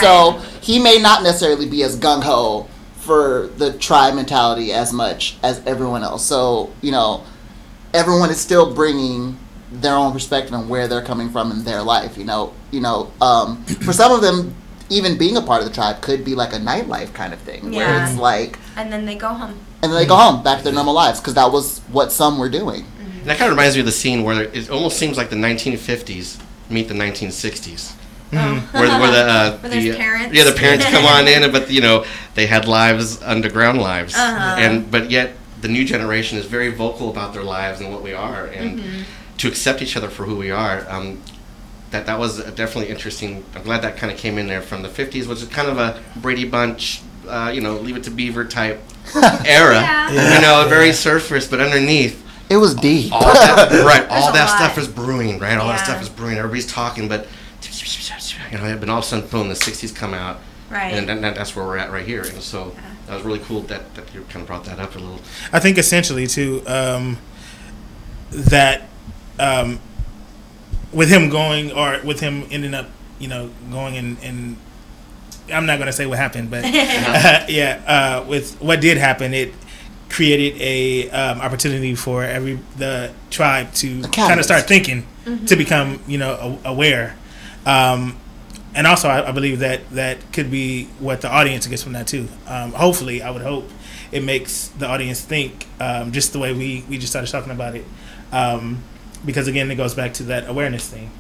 So he may not necessarily be as gung ho for the tribe mentality as much as everyone else. So everyone is still bringing their own perspective and where they're coming from in their life. For some of them, even being a part of the tribe could be like a nightlife kind of thing, where it's like, and then they go home. And then they go home, back to their normal lives, because that was what some were doing. And that kind of reminds me of the scene where it almost seems like the 1950s meet the 1960s. Where the parents. Yeah, the parents come on in, but they had lives, underground lives, but yet the new generation is very vocal about their lives and what we are, and to accept each other for who we are. That was definitely interesting. I'm glad that kind of came in there from the 50s, which is kind of a Brady Bunch, Leave It to Beaver type era. Very surface, but underneath it was deep. All that stuff is brewing, right? All that stuff is brewing. Everybody's talking, but and all of a sudden, boom, the 60s come out, right? And that's where we're at right here. And so that was really cool that you kind of brought that up a little. I think essentially too that with him going, or with him ending up, going and I'm not going to say what happened, but with what did happen, it created a opportunity for the tribe to kind of start thinking, to become aware, and also I believe that could be what the audience gets from that too. Hopefully, I would hope it makes the audience think, just the way we just started talking about it, because again it goes back to that awareness thing,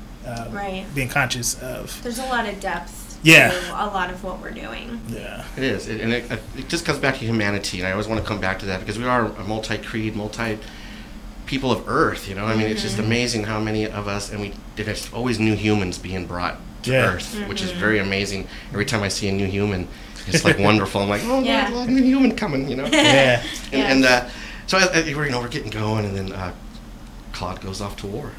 being conscious of. There's a lot of depth. A lot of what we're doing. Yeah, it is, and it just comes back to humanity, and I always want to come back to that because we are a multi-creed, people of Earth. It's just amazing how many of us, and there's always new humans being brought to Earth, which is very amazing. Every time I see a new human, it's like wonderful. I'm like, oh, a new human coming, So we're getting going, and then Claude goes off to war.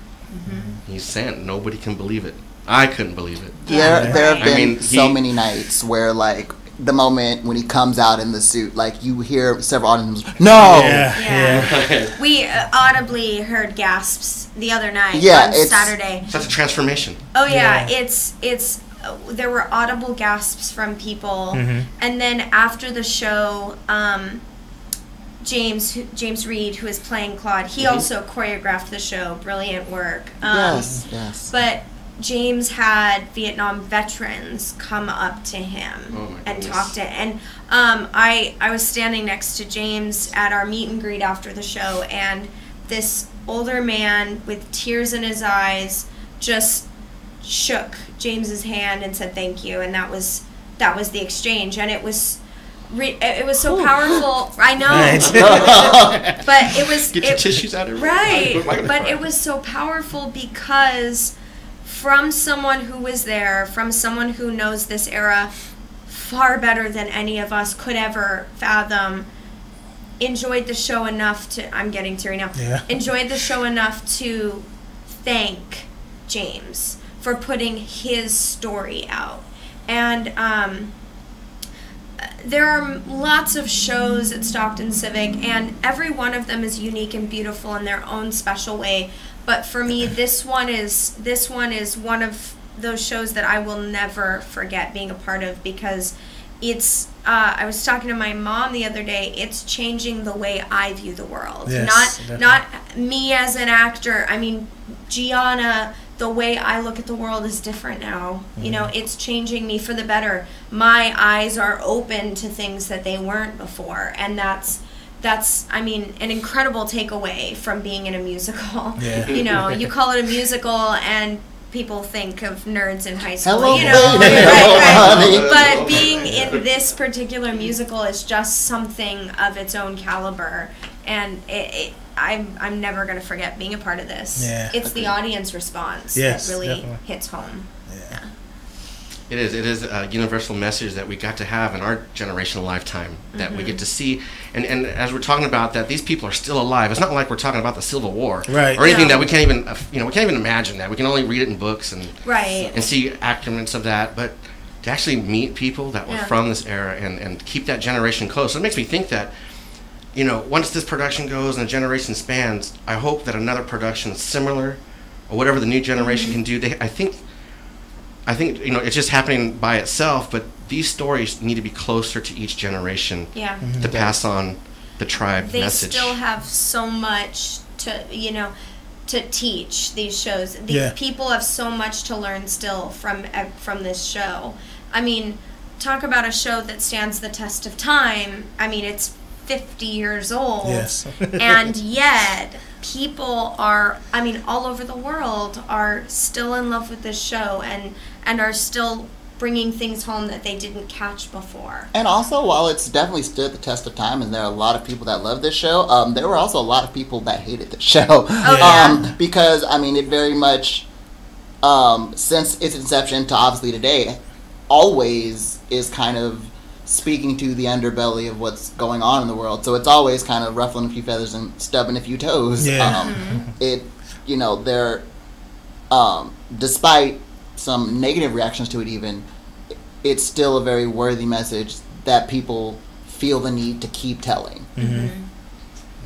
He's sent. Nobody can believe it. I couldn't believe it. There have been so many nights where, like, the moment when he comes out in the suit, like, you hear several audience members, no! Yeah. We audibly heard gasps the other night on Saturday. Such a transformation. Oh, yeah. It's there were audible gasps from people. And then after the show, James Reed, who is playing Claude, he also choreographed the show. Brilliant work. Yes. But James had Vietnam veterans come up to him and talk to him. And I was standing next to James at our meet and greet after the show, and this older man with tears in his eyes just shook James's hand and said thank you, and that was the exchange, and it was so powerful. I know, but it was get your tissues out of but it was so powerful because from someone who was there, from someone who knows this era far better than any of us could ever fathom, enjoyed the show enough to, I'm getting teary now, enjoyed the show enough to thank James for putting his story out. And there are lots of shows at Stockton Civic, and every one of them is unique and beautiful in their own special way. But for me, this one is one of those shows that I will never forget being a part of, because it's I was talking to my mom the other day, it's changing the way I view the world. Not me as an actor. I mean, Gianna, the way I look at the world is different now. It's changing me for the better. My eyes are open to things that they weren't before, and that's that's, I mean, an incredible takeaway from being in a musical. Yeah. You know, you call it a musical and people think of nerds in high school. Hello, you know, baby. Hello, honey. But being in this particular musical is just something of its own caliber, and I'm never gonna forget being a part of this. Yeah. It's the audience response Yes, that really definitely. hits home. Yeah. It is a universal message that we got to have in our generational lifetime, that we get to see, and as we're talking about that, these people are still alive. It's not like we're talking about the Civil War, Right. or anything No. that we can't even, we can't even imagine that. We can only read it in books and Right. see accurements of that, but to actually meet people that were Yeah. from this era and keep that generation close. So it makes me think that, once this production goes and a generation spans, I hope that another production similar, or whatever the new generation can do, I think it's just happening by itself, but these stories need to be closer to each generation Yeah. to pass on the tribe They message. still have so much to teach, these shows. The Yeah. people have so much to learn still from this show. I mean, talk about a show that stands the test of time. I mean, it's 50 years old. Yes. And yet people are, all over the world are still in love with this show and are still bringing things home that they didn't catch before. And also, while it's definitely stood the test of time, and there are a lot of people that love this show, there were also a lot of people that hated the show. Yeah. Because, it very much, since its inception to obviously today, always is kind of speaking to the underbelly of what's going on in the world. So it's always kind of ruffling a few feathers and stubbing a few toes. Yeah. They're, despite some negative reactions to it even, it's still a very worthy message that people feel the need to keep telling.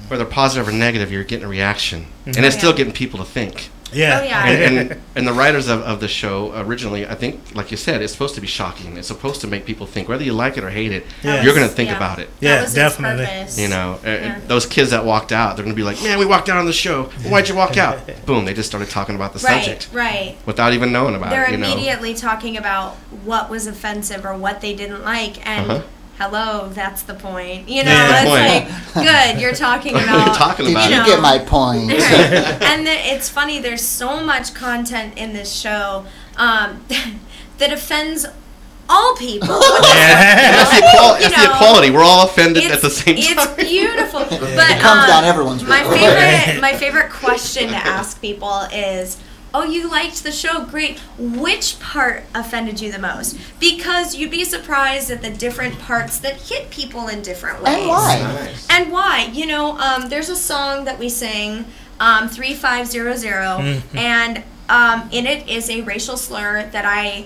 Whether positive or negative, you're getting a reaction, and it's still getting people to think. Yeah. Oh, yeah. And the writers of the show originally, I think, like you said, it's supposed to be shocking. It's supposed to make people think. Whether you like it or hate it, Yes. you're going to think Yeah. about it. Yeah, That was its definitely. purpose. And those kids that walked out, they're going to be like, man, we walked out on the show. Well, why'd you walk out? Boom, they just started talking about the subject Right. without even knowing about They're it. immediately talking about what was offensive or what they didn't like, and hello, that's the point. Yeah. It's like, good, you're talking about. You're talking Did about you it. get my point? And it's funny, there's so much content in this show that offends all people. That's the equality. You That's the know, equality. We're all offended at the same time. It's beautiful. But It comes down everyone's my road. my favorite question to ask people is, oh, you liked the show, great. Which part offended you the most? Because you'd be surprised at the different parts that hit people in different ways. And why? Nice. And why? There's a song that we sing, 3500, and in it is a racial slur that I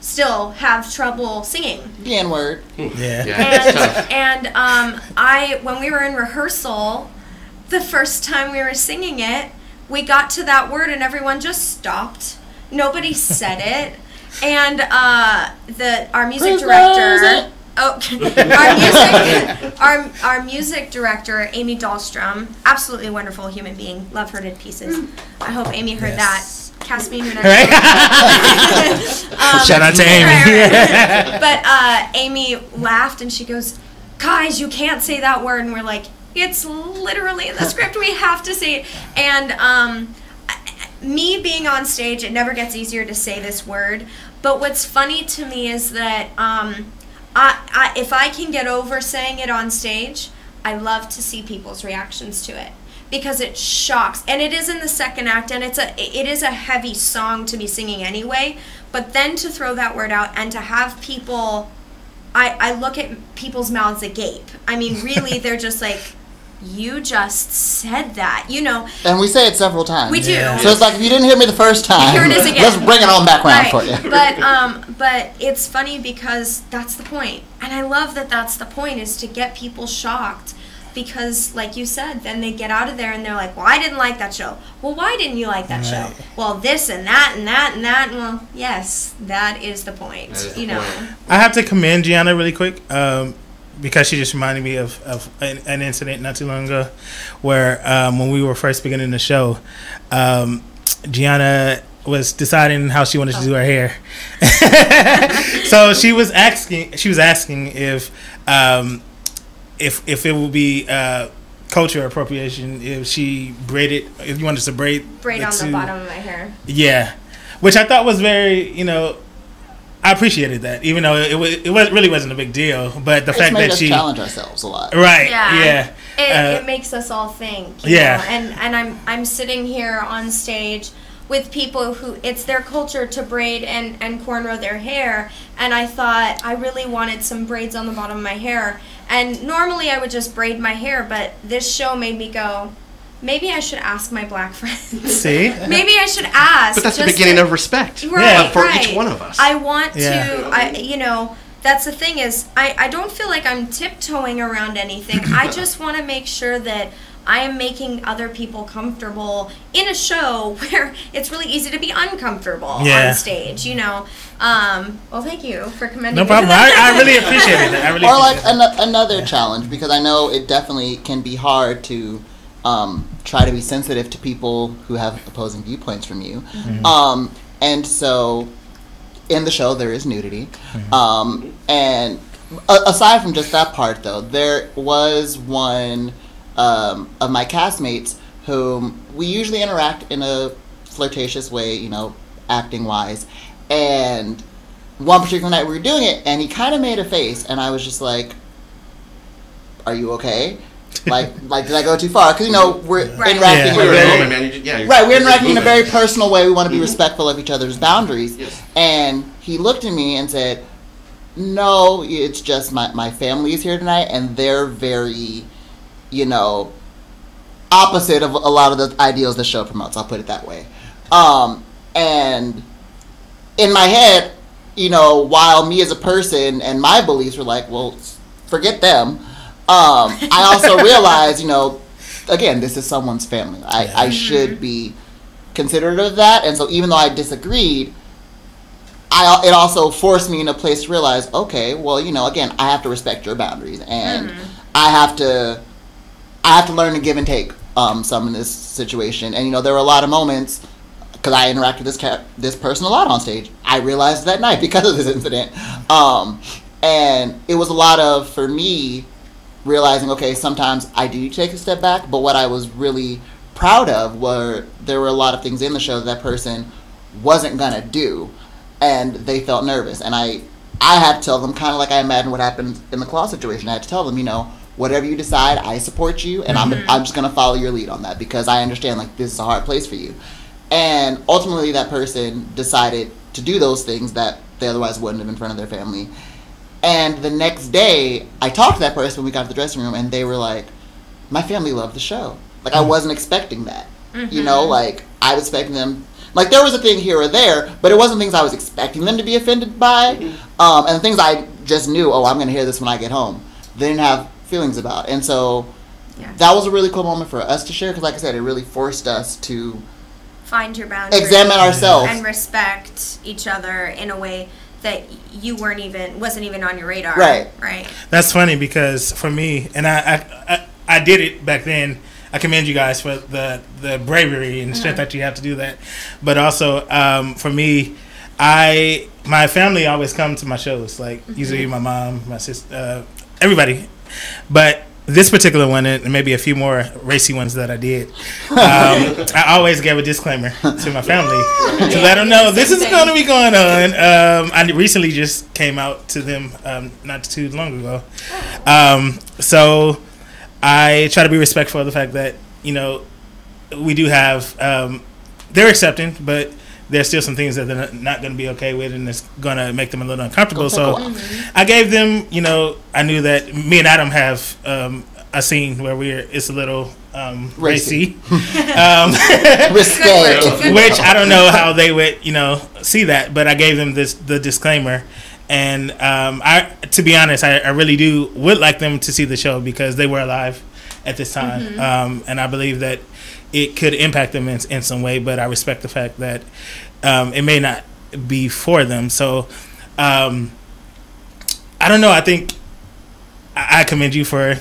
still have trouble singing. The N-word. Yeah. It's tough. And when we were in rehearsal, the first time we were singing it, we got to that word and everyone just stopped. Nobody said it. And our music director, our music director, Amy Dahlstrom, absolutely wonderful human being. Love her to pieces. I hope Amy heard that. Cast me in your next Shout out to Amy. But Amy laughed and she goes, guys, you can't say that word. And we're like, it's literally in the script. We have to say it. And me being on stage, it never gets easier to say this word. But what's funny to me is that if I can get over saying it on stage, I love to see people's reactions to it. Because it shocks, and it is in the second act, and it is a heavy song to be singing anyway. But then to throw that word out and to have people, I look at people's mouths agape. I mean, really, they're just like, you just said that, And we say it several times. We do. Yeah. So it's like, if you didn't hear me the first time, Here it is again. let's bring it on back around Right. for you. But it's funny because that's the point, and I love that that's the point, is to get people shocked. Because, like you said, then they get out of there and they're like, well, I didn't like that show. Well, why didn't you like that show? Well, this and that and that and that. And well, yes, that is the point. That is the point. I have to commend Gianna really quick because she just reminded me of an incident not too long ago where when we were first beginning the show, Gianna was deciding how she wanted to do her hair. So she was asking if if it would be culture appropriation if she braided, if you wanted to braid on the bottom of my hair. Yeah, which I thought was very, I appreciated that, even though it really wasn't a big deal. But the fact that she challenge ourselves a lot, right? Yeah. It makes us all think. You know? And I'm sitting here on stage with people who it's their culture to braid and cornrow their hair, and I thought I really wanted some braids on the bottom of my hair. And normally I would just braid my hair, but this show made me go, maybe I should ask my black friends. See? Maybe I should ask. But that's the beginning of respect for each one of us. I want to, that's the thing is, I don't feel like I'm tiptoeing around anything. I just want to make sure that I am making other people comfortable in a show where it's really easy to be uncomfortable on stage, Well, thank you for commending me. No problem. I really appreciate it. Or like another challenge, because I know it definitely can be hard to try to be sensitive to people who have opposing viewpoints from you. Mm-hmm. And so in the show there is nudity. Mm-hmm. And aside from just that part, though, there was one of my castmates whom we usually interact in a flirtatious way, acting wise. And one particular night we were doing it, and he kind of made a face, and I was just like, "Are you okay? Like did I go too far?" Because we're interacting. We're interacting in a very personal way. We want to be respectful of each other's boundaries. Yes. And he looked at me and said, "No, it's just my family is here tonight, and they're very, opposite of a lot of the ideals the show promotes." I'll put it that way. And in my head, while me as a person and my beliefs were like, well, forget them. I also realized, again, this is someone's family. I should be considerate of that. And so even though I disagreed, it also forced me in a place to realize, okay, well, again, I have to respect your boundaries, and I have to learn to give and take some in this situation. And there were a lot of moments, because I interacted with this person a lot on stage. I realized that night because of this incident. And it was a lot of, for me, realizing, okay, sometimes I do take a step back, but what I was really proud of there were a lot of things in the show that person wasn't going to do, and they felt nervous. And I had to tell them, kind of like I imagine what happened in the claw situation, I had to tell them, whatever you decide, I support you, and I'm just going to follow your lead on that, because I understand, this is a hard place for you. And ultimately that person decided to do those things that they otherwise wouldn't have in front of their family. And the next day, I talked to that person when we got to the dressing room, and they were like, my family loved the show. I wasn't expecting that. I was expecting them, there was a thing here or there, but it wasn't things I was expecting them to be offended by. And the things I just knew, I'm going to hear this when I get home, they didn't have feelings about. And so that was a really cool moment for us to share, because like I said, it really forced us to find your boundaries, examine ourselves, and respect each other in a way that wasn't even on your radar. Right. That's funny, because for me, and I did it back then. I commend you guys for the bravery and strength that you have to do that. But also, for me, my family always come to my shows. Usually my mom, my sister, everybody. But this particular one, and maybe a few more racy ones that I did, I always gave a disclaimer to my family to let them know this is going to be going on. I recently just came out to them not too long ago. So I try to be respectful of the fact that, we do have, they're accepting, but there's still some things that they're not going to be okay with, and it's going to make them a little uncomfortable. So I gave them, I knew that me and Adam have a scene where it's a little racy. Risque. Which I don't know how they would, see that, but I gave them the disclaimer. And to be honest, I really would like them to see the show, because they were alive at this time. And I believe that it could impact them in some way, but I respect the fact that it may not be for them. So I don't know. I think I commend you for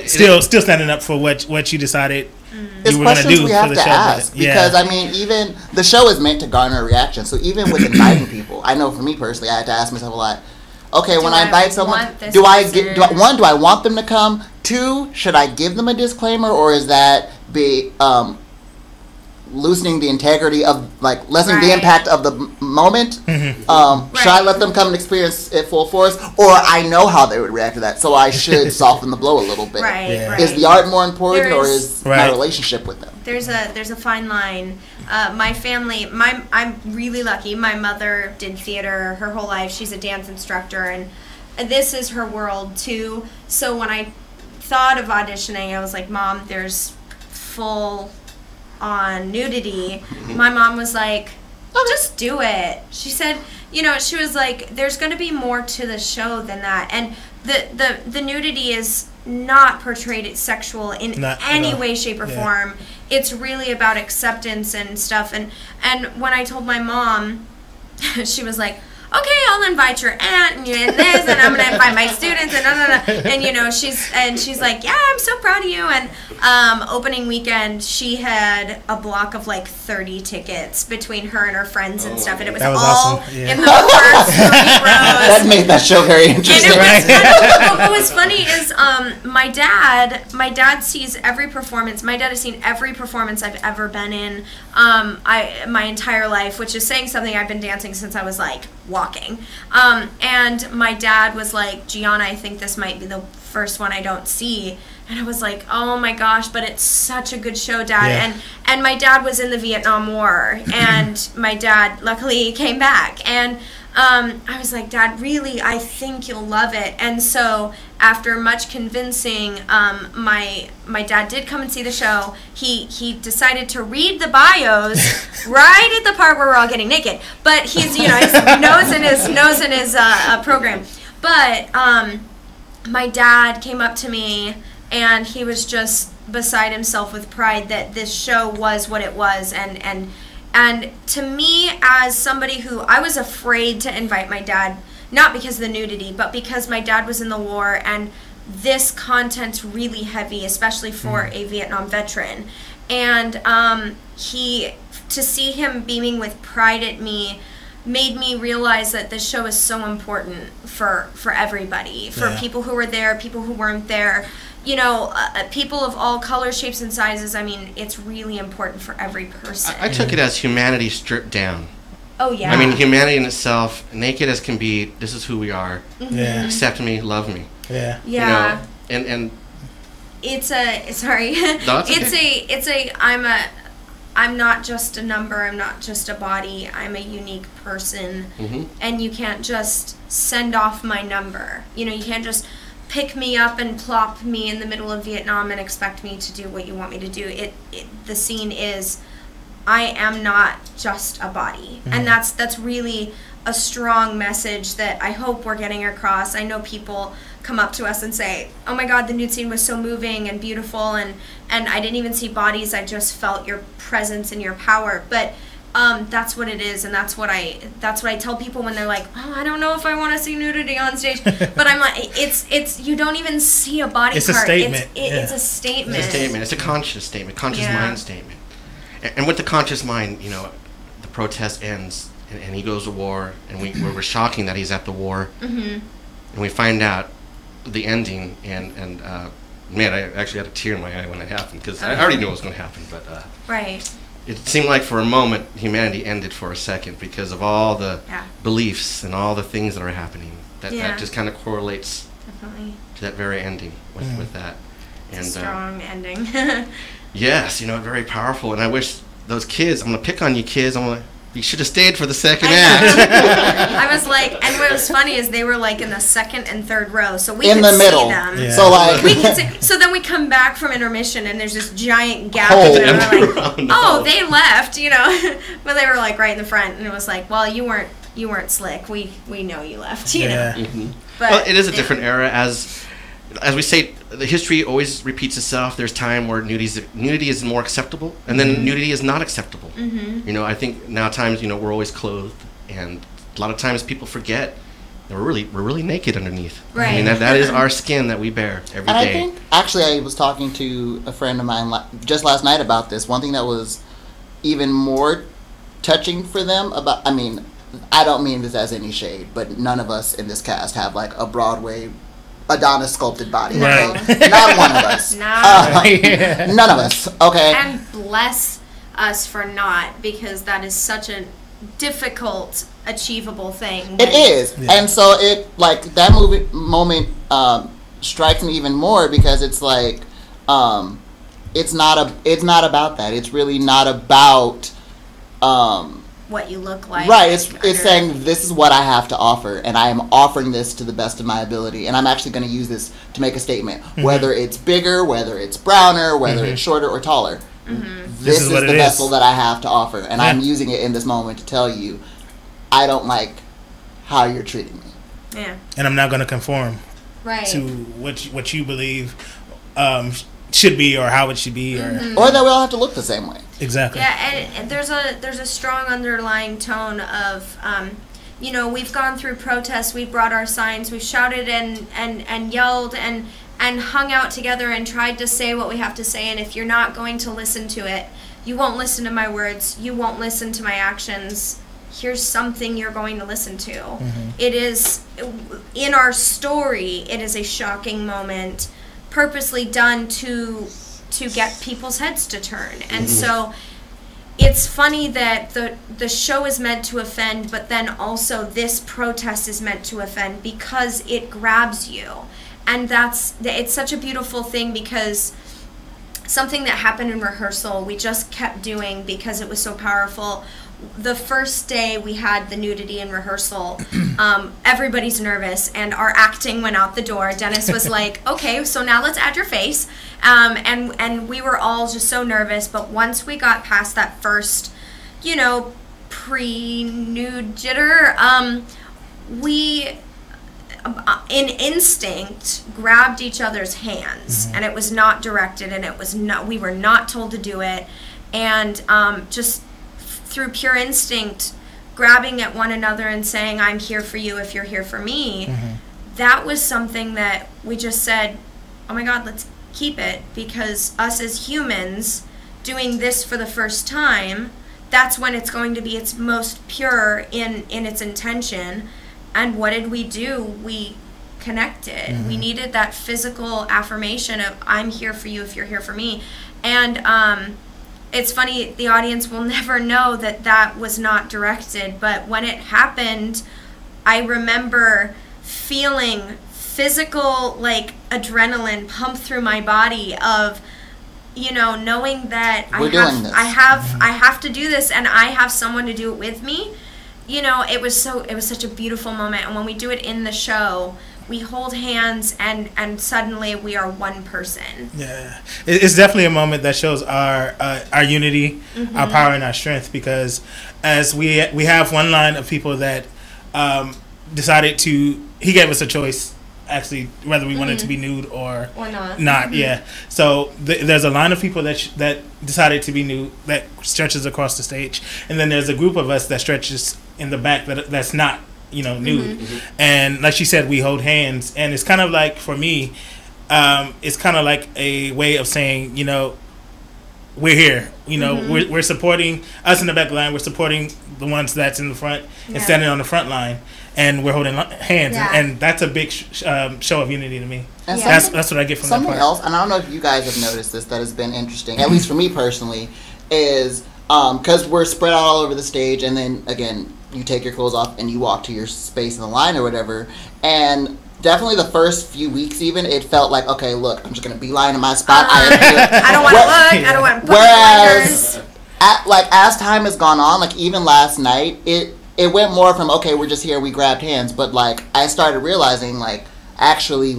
still standing up for what you decided you were going to do for the show. Ask, because even the show is meant to garner a reaction. So even with inviting people, I know for me personally, I had to ask myself a lot, okay, when I invite someone, do I want them to come? 2, should I give them a disclaimer, or is that be loosening the integrity of, like, lessening the impact of the moment? Should I let them come and experience it full force, or I know how they would react to that, so I should soften the blow a little bit? Is the art more important, or is my relationship with them? There's a fine line. My family, I'm really lucky. My mother did theater her whole life. She's a dance instructor, and this is her world too. So when I thought of auditioning, I was like, Mom, there's full on nudity. My mom was like, just do it. She said, she was like, there's going to be more to the show than that. And the nudity is not portrayed as sexual in any way, shape, or form. It's really about acceptance and stuff. And when I told my mom, she was like, okay, I'll invite your aunt and this, and I'm gonna invite my students, and she's like, yeah, I'm so proud of you. And opening weekend, she had a block of like 30 tickets between her and her friends and stuff, and it was all awesome. In the first 3 rows. That made that show very interesting. What was funny is my dad sees every performance. My dad has seen every performance I've ever been in my entire life, which is saying something. I've been dancing since I was like walking. And my dad was like, Gianna, I think this might be the first one I don't see. And I was like, oh my gosh, but it's such a good show, Dad. Yeah. And my dad was in the Vietnam War, and my dad luckily came back. And I was like, Dad, really, I think you'll love it. And so after much convincing, my dad did come and see the show. He decided to read the bios right at the part where we're all getting naked. But he's, his nose in his program. But my dad came up to me, and he was just beside himself with pride that this show was what it was. And to me, as somebody who, I was afraid to invite my dad, not because of the nudity, but because my dad was in the war, and this content's really heavy, especially for a Vietnam veteran. And to see him beaming with pride at me made me realize that this show is so important for everybody, for people who were there, people who weren't there. People of all colors, shapes, and sizes. I mean, it's really important for every person. I took it as humanity stripped down. Oh, yeah. I mean, humanity in itself, naked as can be, this is who we are. Yeah. Accept me, love me. Yeah. Yeah. And it's I'm not just a number, I'm not just a body, I'm a unique person. And you can't just send off my number. You can't just pick me up and plop me in the middle of Vietnam and expect me to do what you want me to do. The scene is, I am not just a body. And that's really a strong message that I hope we're getting across. I know people come up to us and say, oh my God, the nude scene was so moving and beautiful, and I didn't even see bodies, I just felt your presence and your power. But that's what it is, and that's what I tell people when they're like, oh, I don't know if I want to see nudity on stage. But I'm like, it's you don't even see a body part. It's a statement. It's a statement. It's a statement. It's a conscious statement, conscious mind statement. And with the conscious mind, the protest ends, and he goes to war, and we're shocking that he's at the war, and we find out the ending, and man, I actually had a tear in my eye when it happened, because I already knew it was going to happen, but right. It seemed like for a moment humanity ended for a second because of all the beliefs and all the things that are happening. That just kind of correlates to that very ending with that. And strong ending. Yes, very powerful. And I wish those kids, I'm going to pick on you kids, you should have stayed for the second act. I was like, and what was funny is they were like in the second and third row, so we in could the middle. See them. Yeah. So like we could see, so then we come back from intermission, and there's this giant gap in there. We're like, oh, they left, but they were like right in the front, and it was like, well, you weren't slick. We know you left, know. But well, it is a different era, as we say. The history always repeats itself. There's time where nudity is more acceptable, and then nudity is not acceptable. I think now times we're always clothed, and a lot of times people forget that we're really naked underneath. Right. I mean that is our skin that we bear every day. I think actually I was talking to a friend of mine just last night about this. One thing that was even more touching for them I don't mean this as any shade, but none of us in this cast have like a Broadway Adonis sculpted body. Right. Okay? Not one of us. None of us. Okay. And bless us for not, because that is such a difficult, achievable thing. It is. Yeah. And so it, like, that moment strikes me even more because it's like, it's not about that. It's really not about what you look like. Right. It's saying this is what I have to offer, and I am offering this to the best of my ability, and I'm actually going to use this to make a statement. Whether it's bigger, whether it's browner, whether it's shorter or taller. This is the vessel that I have to offer, and I'm using it in this moment to tell you I don't like how you're treating me. Yeah. And I'm not going to conform to what you believe should be or how it should be, or that we all have to look the same way. Exactly. Yeah, and there's a strong underlying tone of you know, we've gone through protests, we've brought our signs, we've shouted and yelled and hung out together and tried to say what we have to say, and if you're not going to listen to it, you won't listen to my words, you won't listen to my actions, here's something you're going to listen to. It is, in our story, it is a shocking moment, purposely done to get people's heads to turn. And so it's funny that the show is meant to offend, but then also this protest is meant to offend because it grabs you. And it's such a beautiful thing, because something that happened in rehearsal we just kept doing because it was so powerful. The first day we had the nudity in rehearsal, everybody's nervous and our acting went out the door. Dennis was like, okay, so now let's add your face. And we were all just so nervous, but once we got past that first, you know, pre-nude jitter, we in instinct grabbed each other's hands, and it was not directed, and it was not, we were not told to do it, and just through pure instinct grabbing at one another and saying, I'm here for you if you're here for me. That was something that we just said, oh my God, let's keep it, because us as humans doing this for the first time, that's when it's going to be its most pure in its intention. And what did we do? We connected. We needed that physical affirmation of, I'm here for you if you're here for me. And it's funny, the audience will never know that was not directed, but when it happened, I remember feeling physical, like, adrenaline pump through my body of, you know, knowing that I have to do this, and I have someone to do it with me. You know, it was such a beautiful moment. And when we do it in the show, we hold hands and suddenly we are one person. Yeah, it's definitely a moment that shows our unity, our power, and our strength, because as we have one line of people that decided to, he gave us a choice, actually, whether we wanted to be nude or not. Yeah, so there's a line of people that decided to be nude that stretches across the stage, and then there's a group of us that stretches in the back that's not, you know, nude. And like she said, we hold hands, and it's kind of like, for me, it's kind of like a way of saying, you know, we're here, you know, we're supporting us in the back line, we're supporting the ones that's in the front and standing on the front line, and we're holding hands, and that's a big show of unity to me. And that's what I get from that part. Something else, and I don't know if you guys have noticed this, that has been interesting, at least for me personally, is because we're spread out all over the stage, and then again, you take your clothes off and you walk to your space in the line or whatever, and definitely the first few weeks even, it felt like, okay, look, I'm just going to beeline in my spot. I don't want to look. I don't want to put whereas, as time has gone on, like even last night, it went more from, okay, we're just here, we grabbed hands, but like I started realizing, like, actually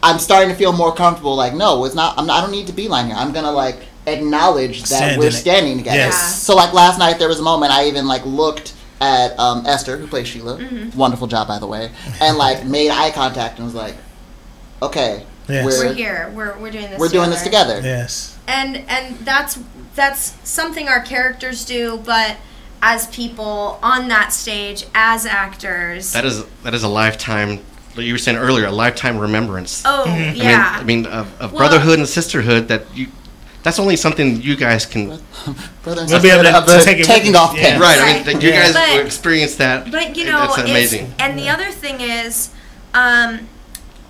I'm starting to feel more comfortable, like, no, it's not, I don't need to beeline here. I'm going to like acknowledge that we're standing together. Yes. So like last night there was a moment I even like looked at Esther, who plays Sheila, wonderful job by the way, and like made eye contact and was like, okay, we're here, we're doing this. We're doing this together. Yes. And that's something our characters do, but as people on that stage, as actors, that is a lifetime. You were saying earlier, a lifetime remembrance. Oh, I mean, of brotherhood and sisterhood that you that's only something you guys can. Brother and We'll be sister able to of the take it with taking us. off Yeah. pen. Right. I mean, you guys But- experienced that. But you know, that's amazing. And the other thing is,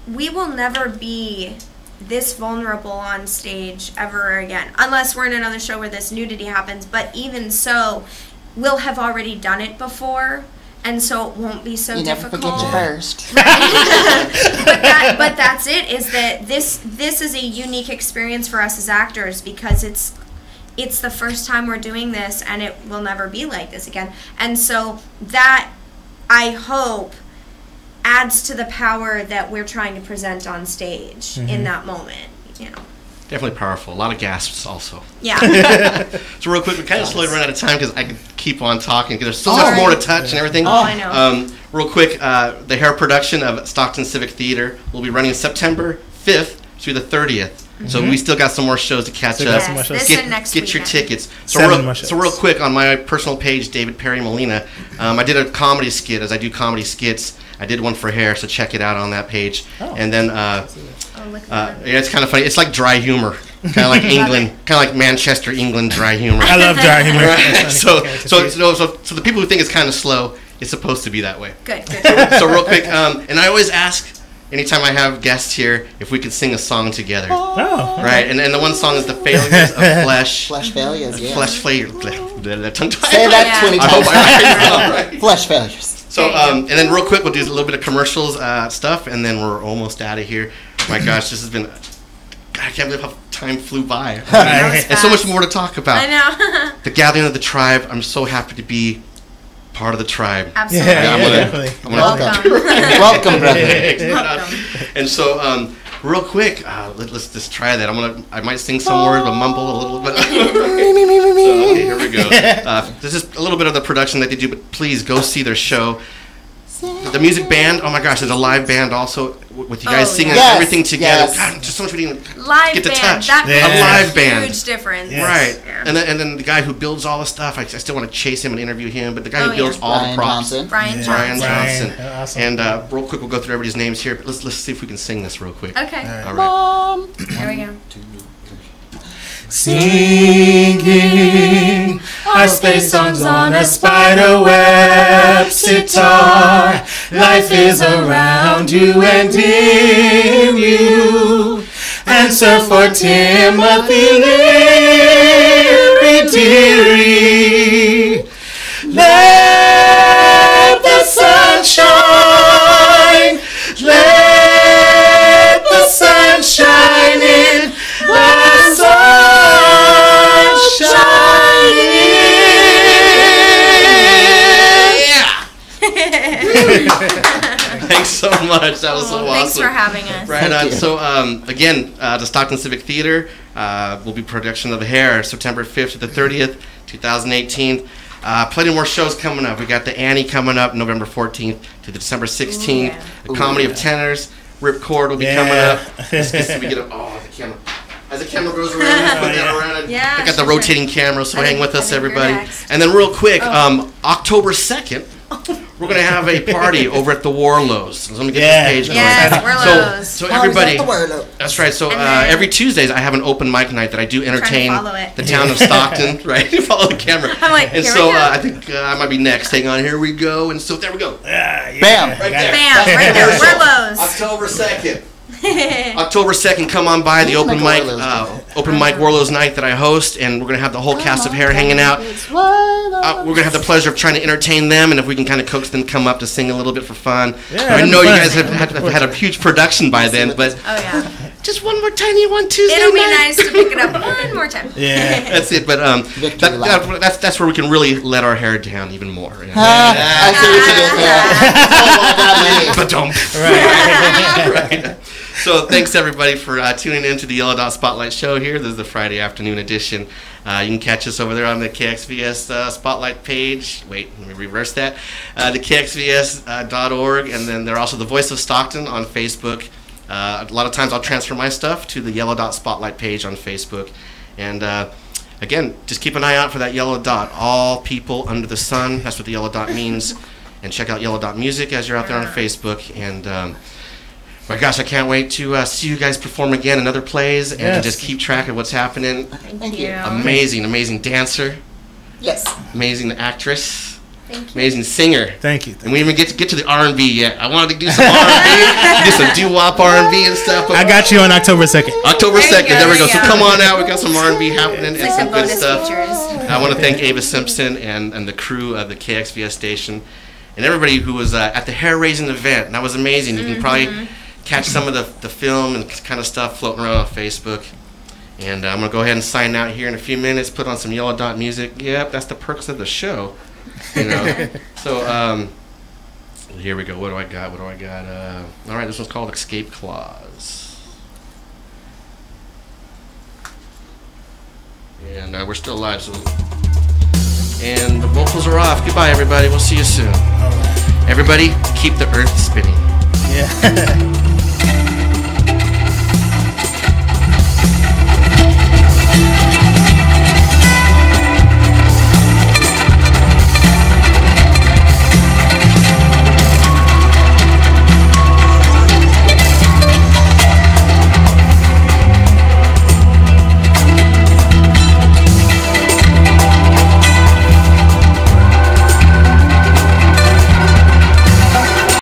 we will never be this vulnerable on stage ever again, unless we're in another show where this nudity happens. But even so, we'll have already done it before, and so it won't be so You never difficult. forget your first. But that's it. Is that this is a unique experience for us as actors because it's the first time we're doing this, and it will never be like this again. And so that, I hope, adds to the power that we're trying to present on stage in that moment. You know. Definitely powerful. A lot of gasps also. Yeah. So real quick, we kind of slowly run out of time because I could keep on talking because there's so much more to touch and everything. Oh, I know. Real quick, the hair production of Stockton Civic Theater will be running September 5th through the 30th. So we still got some more shows to catch Still up. got some more shows. This and next Get your weekend. tickets. Seven more shows. So real quick, on my personal page, David Perry Molina, I did a comedy skit. As I do comedy skits, I did one for hair, so check it out on that page. Oh. And then, Oh, look at that. yeah, it's kind of funny. It's like dry humor, kind of like England, kind of like Manchester, England dry humor. I love dry humor. Right. So the people who think it's kind of slow, it's supposed to be that way. Good. So real quick, and I always ask anytime I have guests here if we could sing a song together. Oh. Right, and the one song is The Failures of Flesh. Flesh failures, yeah. Flesh failure. Tongue tie. Say that Yeah. 20 I hope times. I right. Flesh failures. So, and then real quick, we'll do a little bit of commercials stuff, and then we're almost out of here. My gosh, this has been. God, I can't believe how time flew by. That was And so much fast. more to talk about. I know. The gathering of the tribe. I'm so happy to be part of the tribe. Absolutely. Yeah, I'm gonna- definitely. I'm gonna- Welcome. Welcome, brother. Welcome. And so, real quick, let's just try that. I might sing some words, but mumble a little bit. So, okay, here we go. This is a little bit of the production that they do, but please go see their show. The music band, oh my gosh, there's a live band also with you guys Oh, singing yes. everything together. Yes. God, just so much we didn't Live get to band. touch. That Yeah. makes A live band. huge difference. Yes. Right. Yeah. And then the guy who builds all the stuff, I still want to chase him and interview him, but the guy Oh, who builds yeah. all Brian the props. Johnson. Brian Yeah. Brian Johnson. Johnson. Awesome. And real quick, we'll go through everybody's names here, but let's see if we can sing this real quick. Okay. All right. Here we go. Singing our space songs on a spider web sitar. Life is around you and in you. Answer for Timothy Leary, dearie. Let the sun shine. Let the sun shine in. The sun shine in. Thanks so much. That was so awesome. Thanks for having us. Right on. Thank you. So again, the Stockton Civic Theater will be production of The Hair, September 5th to the 30th, 2018. Plenty more shows coming up. We got the Annie coming up November 14th to the December 16th. Ooh, yeah. The Comedy of Tenors, Ripcord will be coming up. This gets to be the camera. As the camera goes around, let's put that around. Yeah, I got the sure. rotating camera, so I hang think- with us, I think you're everybody. next. And then real quick, Oh. October 2nd, we're going to have a party over at the Warlows. So let me get Yeah. this page going. Yes, Warlows. So everybody, Everybody. that's right. So And then- every Tuesdays I have an open mic night that I do entertain follow it. the town of Stockton. Right, you follow the camera. I'm like, and here so we go. I think I might be next. Hang on, here we go. And so there we go. Yeah, Bam. Right there. Bam, right there. So, Warlows. October 2nd. October 2nd, come on by the Let's open make a mic, Warlows Warlows night that I host, and we're gonna have the whole cast of Hair hanging out. We're gonna have the pleasure of trying to entertain them, and if we can kind of coax them to come up to sing a little bit for fun. Yeah, I that'd know be you fun. guys have had a huge production by then, but Oh, yeah. just one more tiny one Tuesday It'll be night. nice to pick it up one more time. Yeah. That's it, but Victory lap. that's where we can really let our hair down even more. I see what you did there. But don't. Right. So thanks everybody for tuning in to the Yellow Dot Spotlight Show here. This is the Friday afternoon edition. You can catch us over there on the KXVS Spotlight page. Wait, let me reverse that. The KXVS.org, and then they're also the Voice of Stockton on Facebook. A lot of times I'll transfer my stuff to the Yellow Dot Spotlight page on Facebook. And again, just keep an eye out for that yellow dot. All people under the sun. That's what the yellow dot means. And check out Yellow Dot Music as you're out there on Facebook. And My gosh, I can't wait to see you guys perform again in other plays and to just keep track of what's happening. Thank you. Amazing dancer. Yes. Amazing actress. Thank you. Amazing singer. Thank you. And we didn't even get to the R&B yet. I wanted to do some R&B, do some doo-wop R&B and stuff. I got you on October 2nd. October 2nd. There we go. So Yeah. come on out. We got some R&B happening and some good bonus stuff. features. I want to thank Ava Simpson and the crew of the KXVS station and everybody who was at the hair-raising event. And that was amazing. You can probably catch some of the film and kind of stuff floating around on Facebook. And I'm going to go ahead and sign out here in a few minutes, put on some Yellow Dot music. Yep, that's the perks of the show. You know. So, here we go. What do I got? All right, this one's called Escape Clause. And we're still live, so... And the vocals are off. Goodbye, everybody. We'll see you soon. All right. Everybody, keep the earth spinning. Yeah.